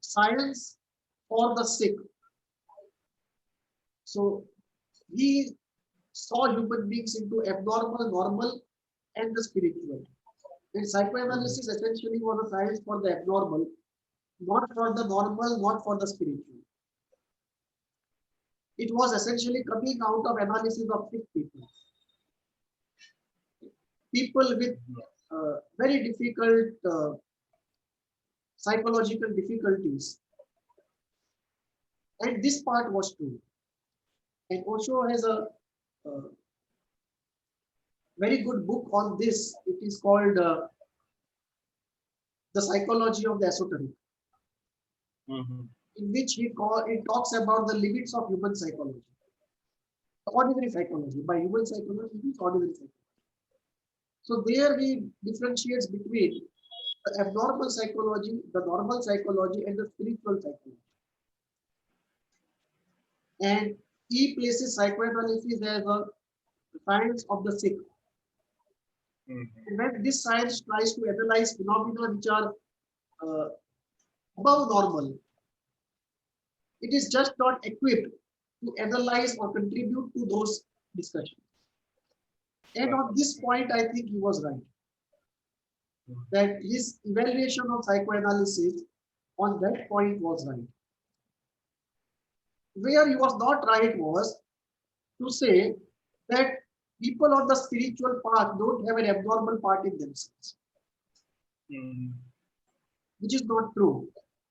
science for the sick. So he saw human beings into abnormal, normal, and the spiritual. And psychoanalysis essentially was a science for the abnormal, not for the normal, not for the spiritual. It was essentially coming out of analysis of sick people. People with very difficult psychological difficulties. And this part was true. And Osho has a very good book on this. It is called The Psychology of the Esoteric, in which it talks about the limits of human psychology. Ordinary psychology. By human psychology, it is ordinary psychology. So there he differentiates between the abnormal psychology, the normal psychology, and the spiritual psychology. And he places psychoanalysis as a science of the sick. And when this science tries to analyze phenomena which are above normal, it is just not equipped to analyze or contribute to those discussions. And on this point, I think he was right. That his evaluation of psychoanalysis on that point was right. Where he was not right was to say that people on the spiritual path don't have an abnormal part in themselves, which is not true.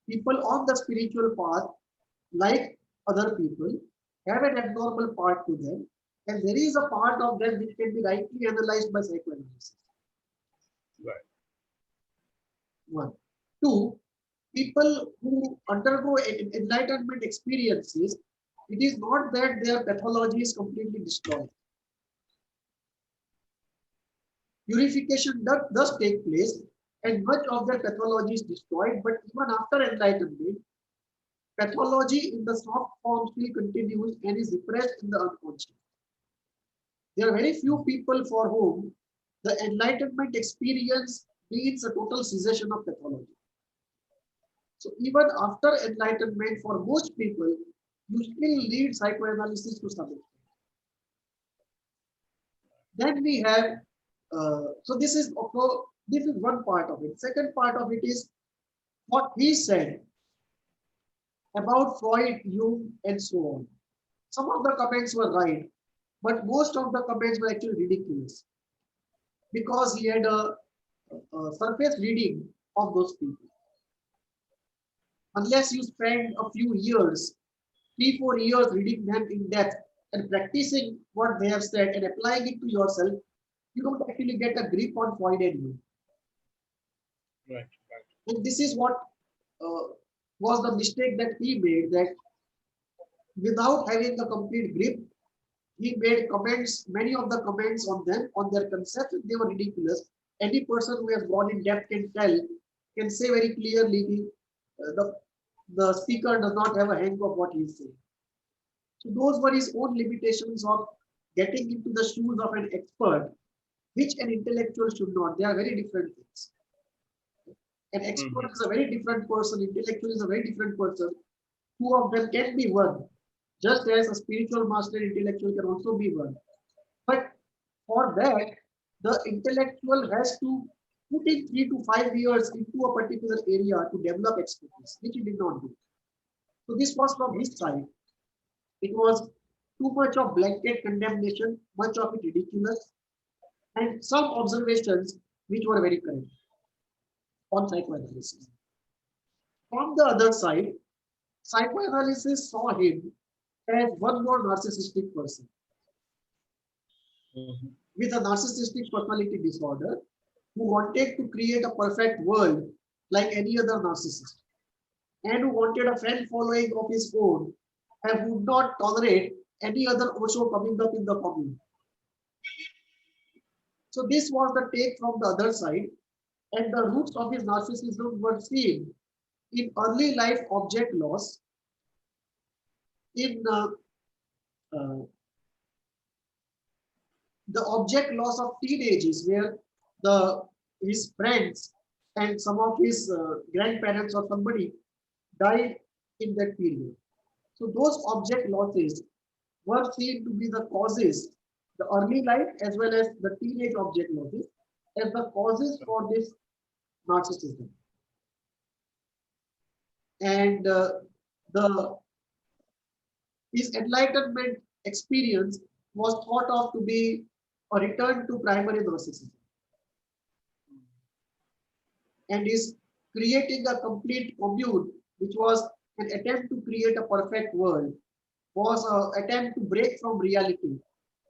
People on the spiritual path, like other people, have an abnormal part to them, and there is a part of them which can be rightly analyzed by psychoanalysis. Right. One. Two, people who undergo enlightenment experiences, it is not that their pathology is completely destroyed. Purification does take place, and much of their pathology is destroyed, but even after enlightenment, pathology in the soft form still continues and is repressed in the unconscious. There are very few people for whom the enlightenment experience means a total cessation of pathology. So even after enlightenment, for most people, you still need psychoanalysis to some extent. Then we have, so this is one part of it. Second part of it is what he said about Freud, Jung, and so on. Some of the comments were right, but most of the comments were actually ridiculous because he had a surface reading of those people. Unless you spend a few years, 3-4 years reading them in depth and practicing what they have said and applying it to yourself, you don't actually get a grip on Freud and Jung. Right. And this is what was the mistake that he made, that without having a complete grip, he made comments, many of the comments on them, on their concepts, they were ridiculous. Any person who has gone in depth can say very clearly the speaker does not have a hang of what he is saying. So those were his own limitations of getting into the shoes of an expert, which an intellectual should not. They are very different things. An expert is a very different person, intellectual is a very different person. Two of them can be one, just as a spiritual master and intellectual can also be one. But for that, the intellectual has to put in 3 to 5 years into a particular area to develop expertise, which he did not do. So this was from his side. It was too much of blanket condemnation, much of it ridiculous, and some observations which were very correct on psychoanalysis. From the other side, psychoanalysis saw him as one more narcissistic person with a narcissistic personality disorder who wanted to create a perfect world like any other narcissist and who wanted a fan following of his own and would not tolerate any other Osho coming up in the commune. So this was the take from the other side, and the roots of his narcissism were seen in early life object loss, in the the object loss of teenage is where the his friends and some of his grandparents or somebody died in that period. So those object losses were seen to be the causes, the early life as well as the teenage object losses, as the causes for this narcissism. And the his enlightenment experience was thought of to be a return to primary narcissism, and is creating a complete commune, which was an attempt to create a perfect world, was an attempt to break from reality,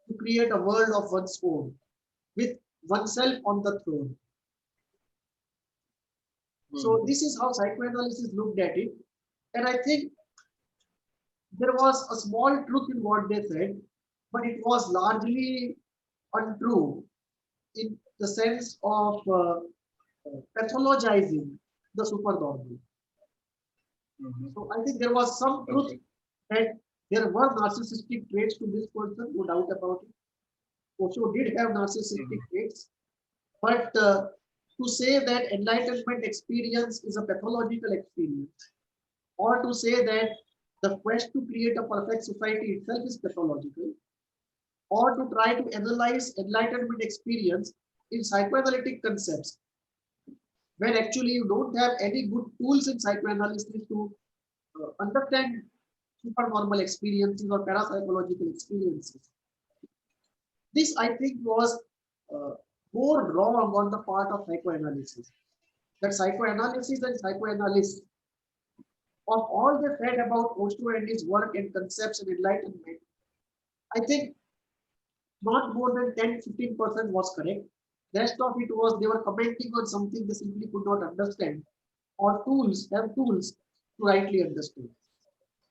to create a world of one's own, with oneself on the throne. So this is how psychoanalysis looked at it. And I think there was a small truth in what they said, but it was largely untrue in the sense of pathologizing the supernormal. So I think there was some truth Okay. that there were narcissistic traits to this person, no doubt about it. Osho did have narcissistic traits, but to say that enlightenment experience is a pathological experience, or to say that the quest to create a perfect society itself is pathological, or to try to analyze enlightenment experience in psychoanalytic concepts, when actually you don't have any good tools in psychoanalysis to understand supernormal experiences or parapsychological experiences. This, I think, was uh, more wrong on the part of psychoanalysis. That psychoanalysis and psychoanalysts, of all they said about Osho and his work and concepts and enlightenment, I think not more than 10-15% was correct. Rest of it was they were commenting on something they simply could not understand, or tools have tools to rightly understand.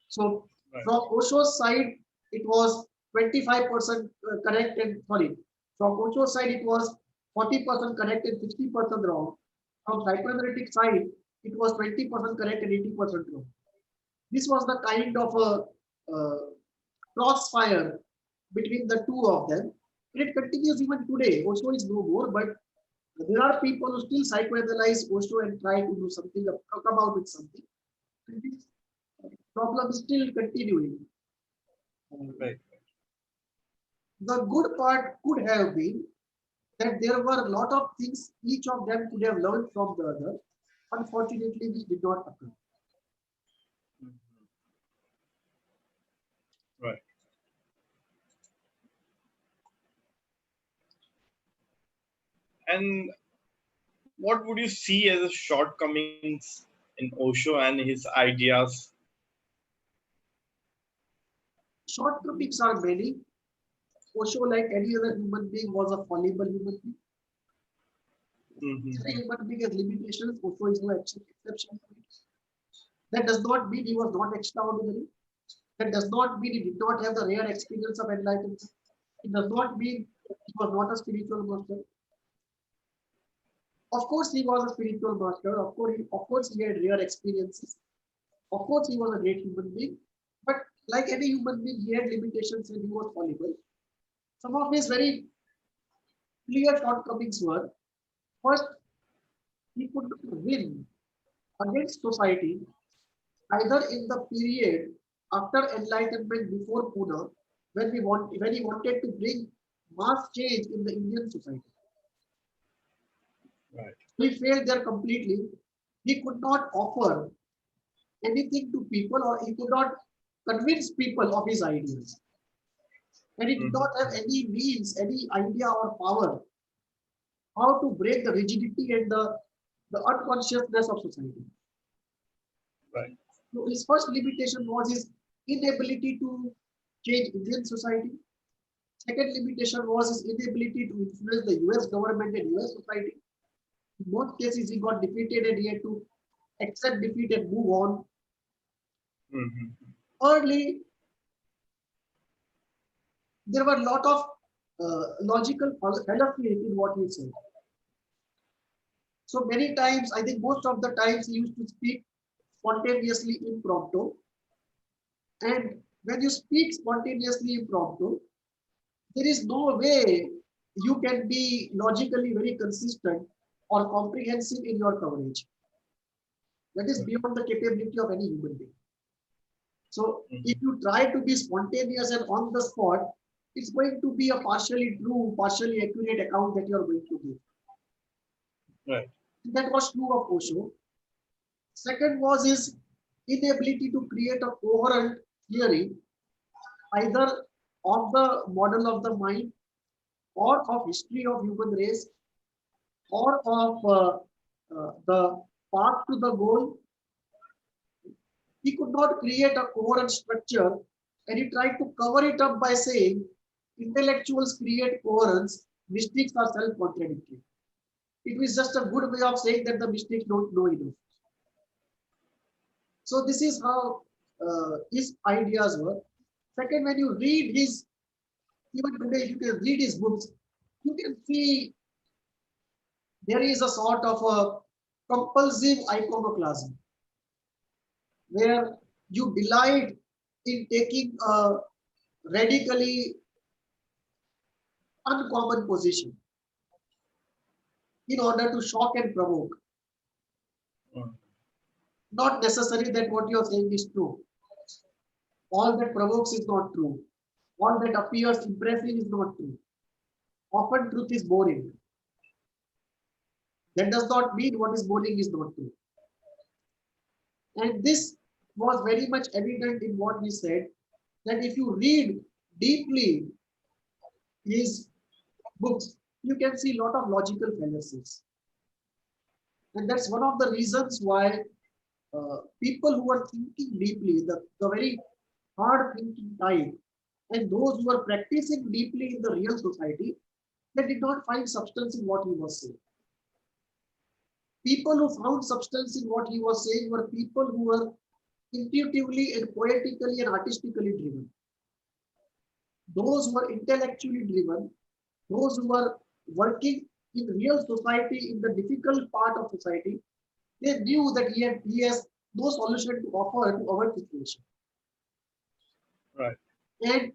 So Right. from Osho's side, it was 25% correct and sorry. From Osho's side, it was 40% correct and 60% wrong. From psychoanalytic side, it was 20% correct and 80% wrong. This was the kind of a crossfire between the two of them. And it continues even today. Osho is no more, but there are people who still psychoanalyze Osho and try to do something, come out with something. And this problem is still continuing. Right. The good part could have been that there were a lot of things each of them could have learned from the other. Unfortunately, which did not occur. Right. And what would you see as the shortcomings in Osho and his ideas? Shortcomings are many. Osho, like any other human being, was a fallible human being. Every human being has limitations. Osho is no exception to it. That does not mean he was not extraordinary. That does not mean he did not have the rare experience of enlightenment. It does not mean he was not a spiritual master. Of course, he was a spiritual master. Of course, he had rare experiences. Of course, he was a great human being. But like any human being, he had limitations and he was fallible. Some of his very clear shortcomings were: first, he could not win against society either in the period after enlightenment before Pune, when he wanted to bring mass change in the Indian society. Right. He failed there completely. He could not offer anything to people, or he could not convince people of his ideas. And he did not have any means, any idea or power how to break the rigidity and the unconsciousness of society. Right. So his first limitation was his inability to change Indian society. Second limitation was his inability to influence the US government and US society. In both cases, he got defeated and he had to accept defeat and move on. Thirdly, there were a lot of logical fallacies in what he said. So many times, I think most of the times he used to speak spontaneously impromptu. And when you speak spontaneously impromptu, there is no way you can be logically very consistent or comprehensive in your coverage. That is beyond the capability of any human being. So if you try to be spontaneous and on the spot, it's going to be a partially true, partially accurate account that you're going to give. Right. That was true of Osho. Second was his inability to create a coherent theory, either of the model of the mind or of history of human race or of the path to the goal. He could not create a coherent structure, and he tried to cover it up by saying intellectuals create coherence, mystics are self-contradictory. It was just a good way of saying that the mystics don't know enough. So this is how his ideas were. Second, when you read his, even today, if you can read his books, you can see there is a sort of a compulsive iconoclasm where you delight in taking a radically uncommon position in order to shock and provoke. Not necessary that what you are saying is true. All that provokes is not true. All that appears impressive is not true. Often truth is boring. That does not mean what is boring is not true. And this was very much evident in what he said, that if you read deeply his books, you can see a lot of logical fallacies. And that's one of the reasons why people who are thinking deeply, the very hard thinking type, and those who are practicing deeply in the real society, they did not find substance in what he was saying. People who found substance in what he was saying were people who were intuitively and poetically and artistically driven. Those who are intellectually driven, those who are working in real society, in the difficult part of society, they knew that he has no solution to offer to our situation. Right. And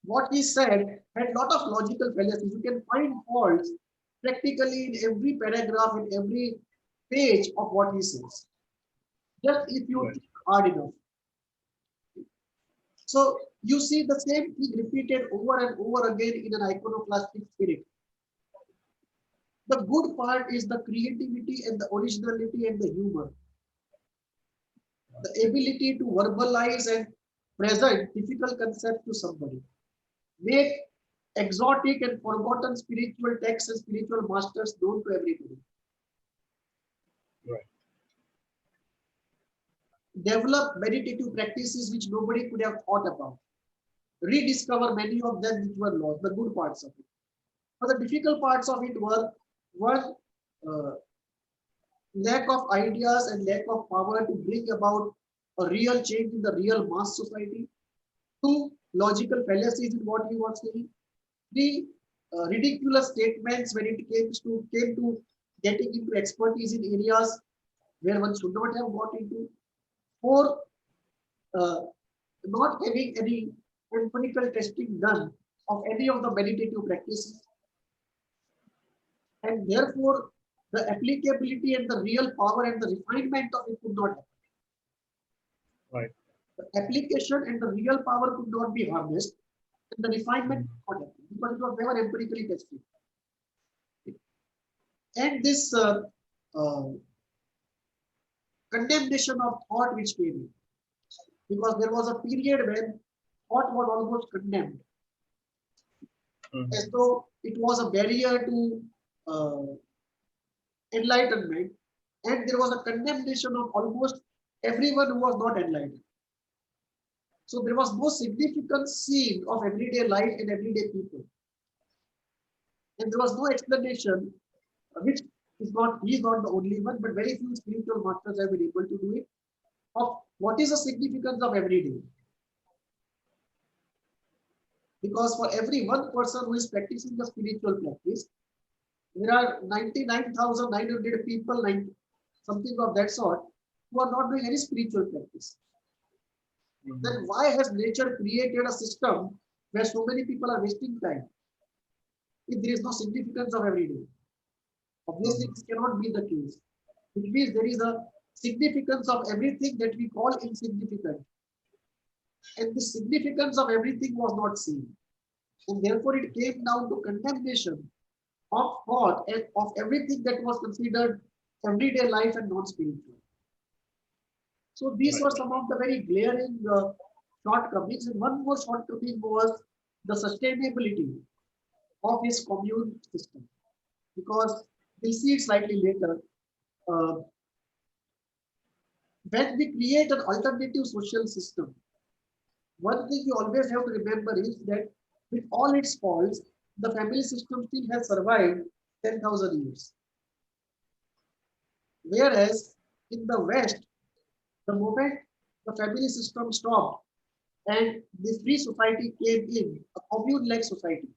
what he said had a lot of logical fallacies. You can find faults practically in every paragraph, in every page of what he says. Just if you Right. think hard enough. So you see the same thing repeated over and over again in an iconoclastic spirit. The good part is the creativity and the originality and the humor. The ability to verbalize and present difficult concepts to somebody. Make exotic and forgotten spiritual texts and spiritual masters known to everybody. Right. Develop meditative practices which nobody could have thought about. Rediscover many of them which were lost, the good parts of it. But the difficult parts of it were one, uh, lack of ideas and lack of power to bring about a real change in the real mass society. Two, logical fallacies in what he was saying. Three, ridiculous statements when it came to getting into expertise in areas where one should not have got into. Four, uh, not having any empirical testing done of any of the meditative practices, and therefore the applicability and the real power and the refinement of it could not happen. Right. The application and the real power could not be harnessed, and the refinement could not happen because it was never empirically tested. And this condemnation of thought which came in, because there was a period when thought was almost condemned, as though it was a barrier to uh, enlightenment, and there was a condemnation of almost everyone who was not enlightened. So there was no significant scene of everyday life and everyday people. And there was no explanation, which is not, he is not the only one, but very few spiritual masters have been able to do it, of what is the significance of everyday. Because for every one person who is practicing the spiritual practice, there are 99,900 people, something of that sort, who are not doing any spiritual practice. Then why has nature created a system where so many people are wasting time? if there is no significance of every day? Obviously, this cannot be the case. It means there is a significance of everything that we call insignificant. And the significance of everything was not seen. And therefore, it came down to condemnation of thought and of everything that was considered everyday life and non-spiritual. So these were Right. some of the very glaring shortcomings. And one more shortcoming was the sustainability of his commune system. Because we'll see it slightly later. Uh, when we create an alternative social system, one thing you always have to remember is that with all its faults, the family system still has survived 10,000 years. Whereas in the West, the moment the family system stopped and the free society came in, a commune-like society,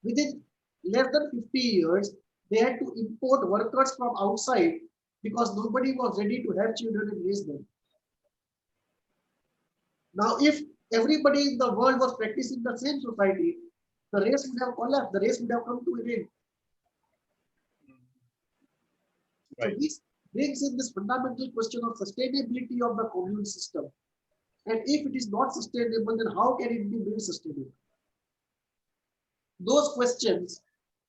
within less than 50 years, they had to import workers from outside because nobody was ready to have children and raise them. Now, if everybody in the world was practicing the same society, the race would have collapsed, the race would have come to an end. So Right. this brings in this fundamental question of sustainability of the commune system. And if it is not sustainable, then how can it be made sustainable? Those questions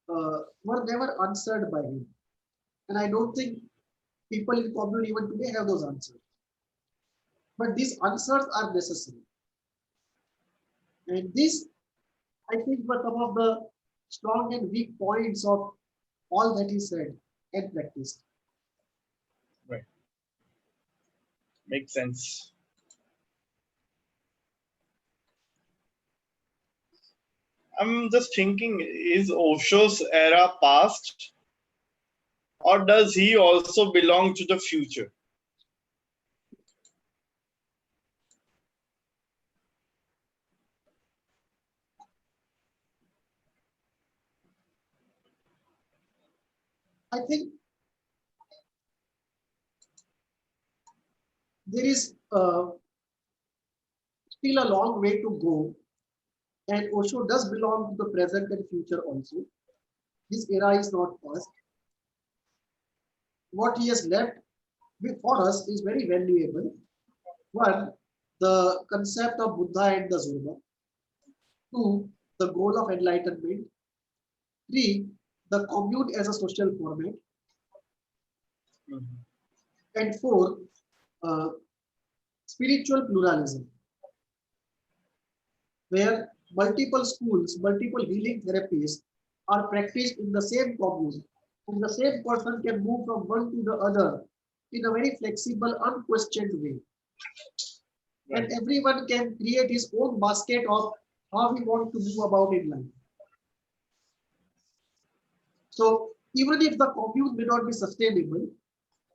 were never answered by him. And I don't think people in commune even today have those answers. But these answers are necessary. And this, I think, were some of the strong and weak points of all that he said and practiced. Right. Makes sense. I'm just thinking, is Osho's era past, or does he also belong to the future? I think there is still a long way to go, and Osho does belong to the present and future also. His era is not past. What he has left for us is very valuable. One, the concept of Buddha and the Zurba. Two, the goal of enlightenment. Three, the commune as a social format. Mhm. And four, uh, spiritual pluralism, where multiple schools, multiple healing therapies are practiced in the same commune. And the same person can move from one to the other in a very flexible, unquestioned way. And Right. everyone can create his own basket of how he wants to move about in life. So even if the commune may not be sustainable,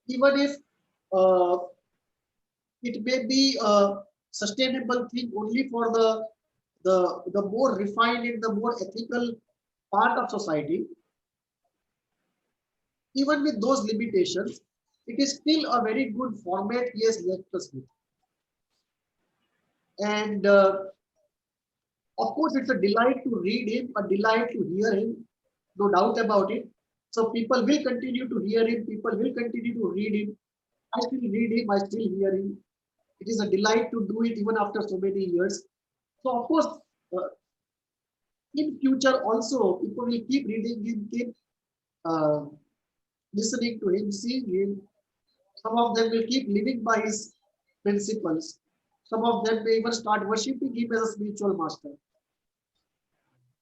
even if uh, it may be a sustainable thing only for the more refined and the more ethical part of society, even with those limitations, it is still a very good format he has left us with. And of course, it's a delight to read him, a delight to hear him, no doubt about it. So people will continue to hear him, people will continue to read him. I still read him, I still hear him. It is a delight to do it even after so many years. So of course, uh, in future also, people will keep reading him, keep uh, listening to him, seeing him. Some of them will keep living by his principles. Some of them may even start worshipping him as a spiritual master.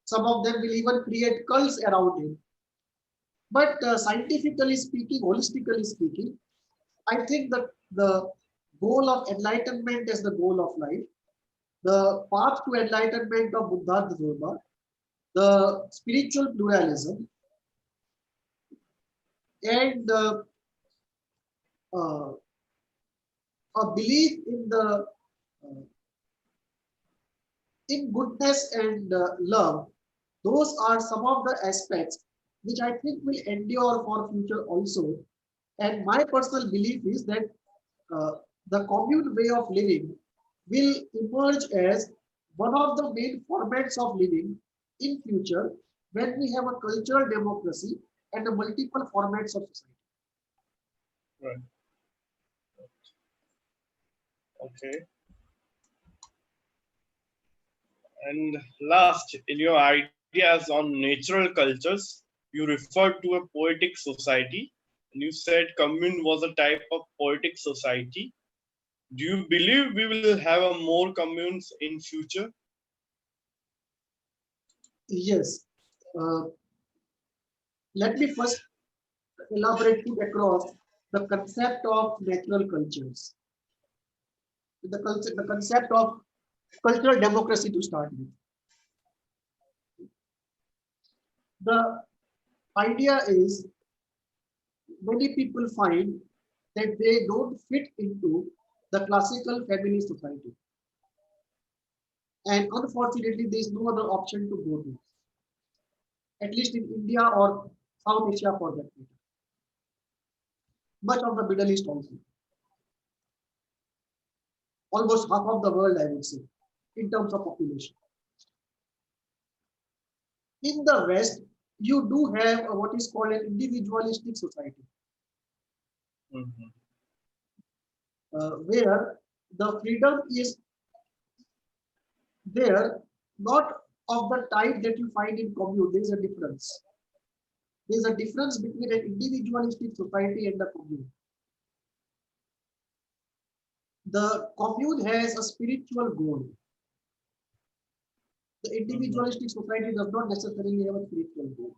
Some of them will even create cults around him. But scientifically speaking, holistically speaking, I think that the goal of enlightenment is the goal of life. The path to enlightenment of Buddha Dharma, the spiritual pluralism, and uh, a belief in the uh, in goodness and love. Those are some of the aspects which I think will endure for future also. And my personal belief is that uh, the commune way of living will emerge as one of the main formats of living in future, when we have a cultural democracy and the multiple formats of society. Right. Okay. And last, in your ideas on natural cultures, you referred to a poetic society, and you said commune was a type of poetic society. Do you believe we will have a more communes in future? Yes. Uh, Let me first elaborate put across the concept of natural cultures, the concept of cultural democracy to start with. The idea is many people find that they don't fit into the classical family society. And unfortunately, there is no other option to go to, at least in India or South Asia for that matter. Much of the Middle East also. Almost half of the world, I would say, in terms of population. In the West, you do have what is called an individualistic society, Mhm. where the freedom is there, not of the type that you find in commune. There is a difference. There is a difference between an individualistic society and a commune. The commune has a spiritual goal. The Mhm. individualistic society does not necessarily have a spiritual goal.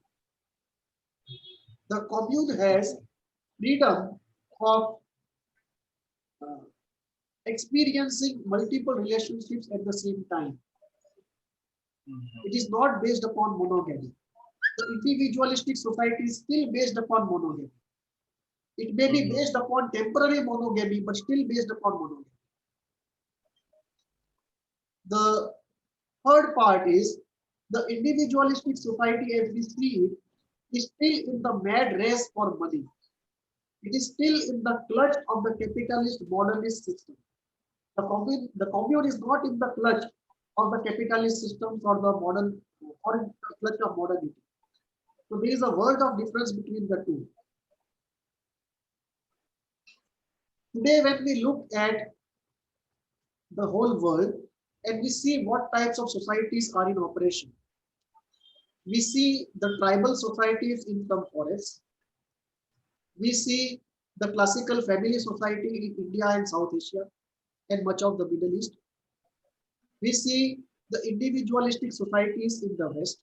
The commune has freedom of uh, experiencing multiple relationships at the same time. Mhm. It is not based upon monogamy. The individualistic society is still based upon monogamy. It may be Mhm. based upon temporary monogamy, but still based upon monogamy. The third part is the individualistic society as we see it is still in the mad race for money. It is still in the clutch of the capitalist modernist system. The commune is not in the clutch of the capitalist systems or the modern or in the clutch of modernity. So there is a world of difference between the two. Today, when we look at the whole world and we see what types of societies are in operation, we see the tribal societies in some forests. We see the classical family society in India and South Asia and much of the Middle East. We see the individualistic societies in the West.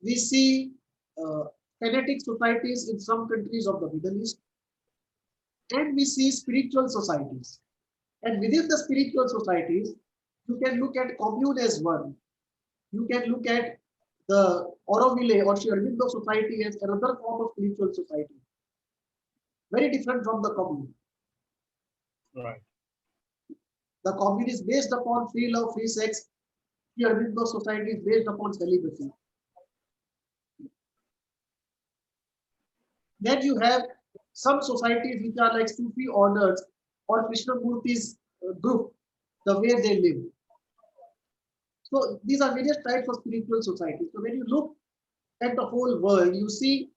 We see uh, fanatic societies in some countries of the Middle East. And we see spiritual societies. And within the spiritual societies, you can look at commune as one. You can look at the Auroville or Sri Aurobindo society as another form of spiritual society, very different from the commune. Right. The commune is based upon free love, free sex. Sri Aurobindo society is based upon celibacy. Then you have some societies which are like Sufi orders or Krishnamurti's group, the way they live. So these are various types of spiritual societies. So when you look at the whole world, you see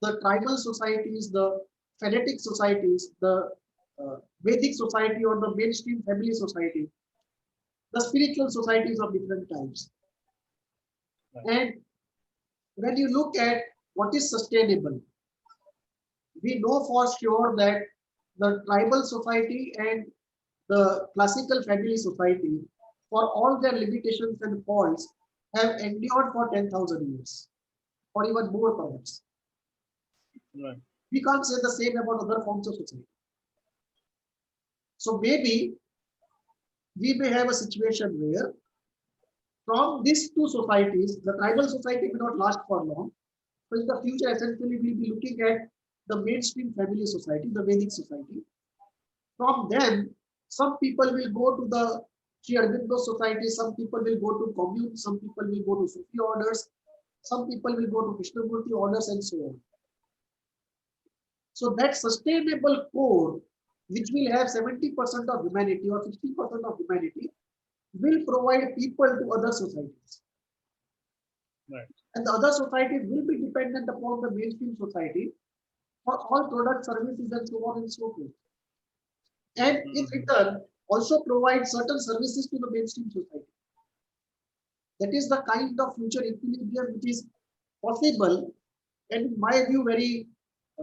the tribal societies, the phonetic societies, the Vedic society or the mainstream family society, the spiritual societies of different types. Right. And when you look at what is sustainable, we know for sure that the tribal society and the classical family society, for all their limitations and faults, have endured for 10,000 years or even more perhaps. Right. We can't say the same about other forms of society. So maybe we may have a situation where from these two societies, the tribal society may not last for long. So in the future, essentially, we'll be looking at the mainstream family society, the Vedic society. From them, some people will go to the Sri Aurobindo society, some people will go to commune, some people will go to Sufi orders, some people will go to Krishnamurti orders, and so on. So that sustainable core, which will have 70% of humanity or 60% of humanity, will provide people to other societies. Right. And the other societies will be dependent upon the mainstream society for all products, services, and so on and so forth. And in Mhm. return, also provide certain services to the mainstream society. That is the kind of future equilibrium which is possible, and in my view,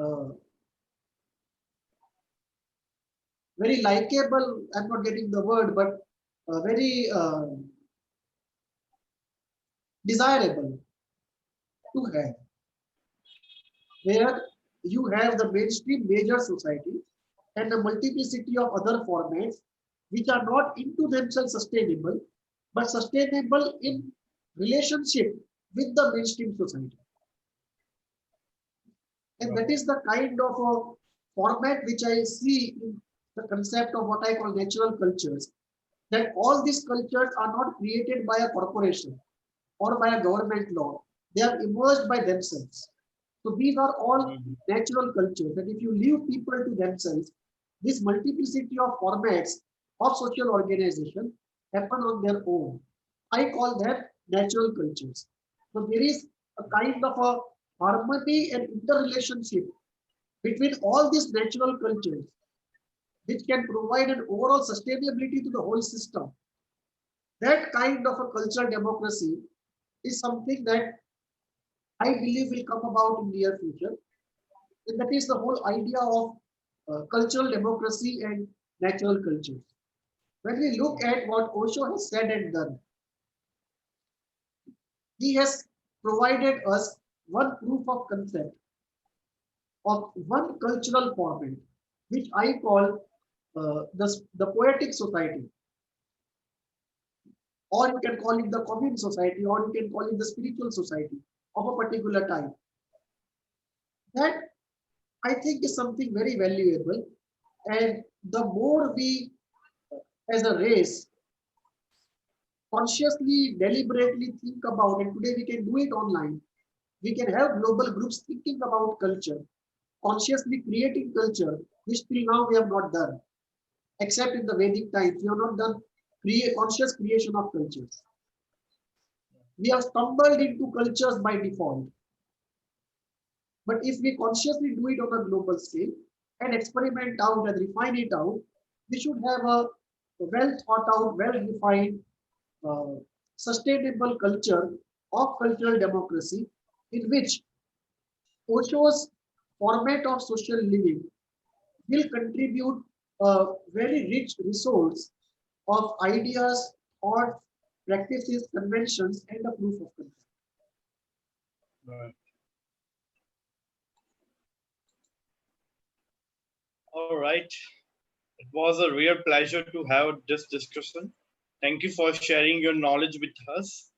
uh, very likable. I'm not getting the word, but very desirable to have, where you have the mainstream major society and a multiplicity of other formats which are not into themselves sustainable, but sustainable in relationship with the mainstream society. And that Right. is the kind of a format which I see in the concept of what I call natural cultures. That all these cultures are not created by a corporation or by a government law. They are emerged by themselves. So these are all Mhm. natural cultures. That if you leave people to themselves, this multiplicity of formats of social organization happen on their own. I call that natural cultures. So there is a kind of a harmony and interrelationship between all these natural cultures, which can provide an overall sustainability to the whole system. That kind of a cultural democracy is something that I believe will come about in near future. And that is the whole idea of cultural democracy and natural cultures. When we look at what Osho has said and done, he has provided us one proof of concept of one cultural format, which I call the poetic society, or you can call it the commune society, or you can call it the spiritual society of a particular time. That I think is something very valuable. And the more we, as a race, consciously, deliberately think about, and today we can do it online, we can have global groups thinking about culture, consciously creating culture, which till now we have not done, except in the Vedic times. We have not done conscious creation of cultures. We have stumbled into cultures by default. But if we consciously do it on a global scale and experiment out and refine it out, we should have a well thought out, well defined, uh, sustainable culture of cultural democracy in which Osho's format of social living will contribute a very rich resource of ideas, thoughts, practices, conventions, and a proof of concept. Right. All right. It was a real pleasure to have this discussion. Thank you for sharing your knowledge with us.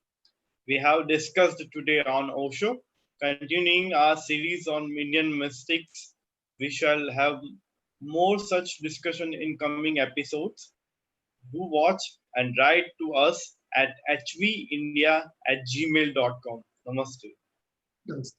We have discussed today on Osho. Continuing our series on Indian mystics, we shall have more such discussion in coming episodes. Do watch and write to us at hvindia@gmail.com. Namaste. Yes.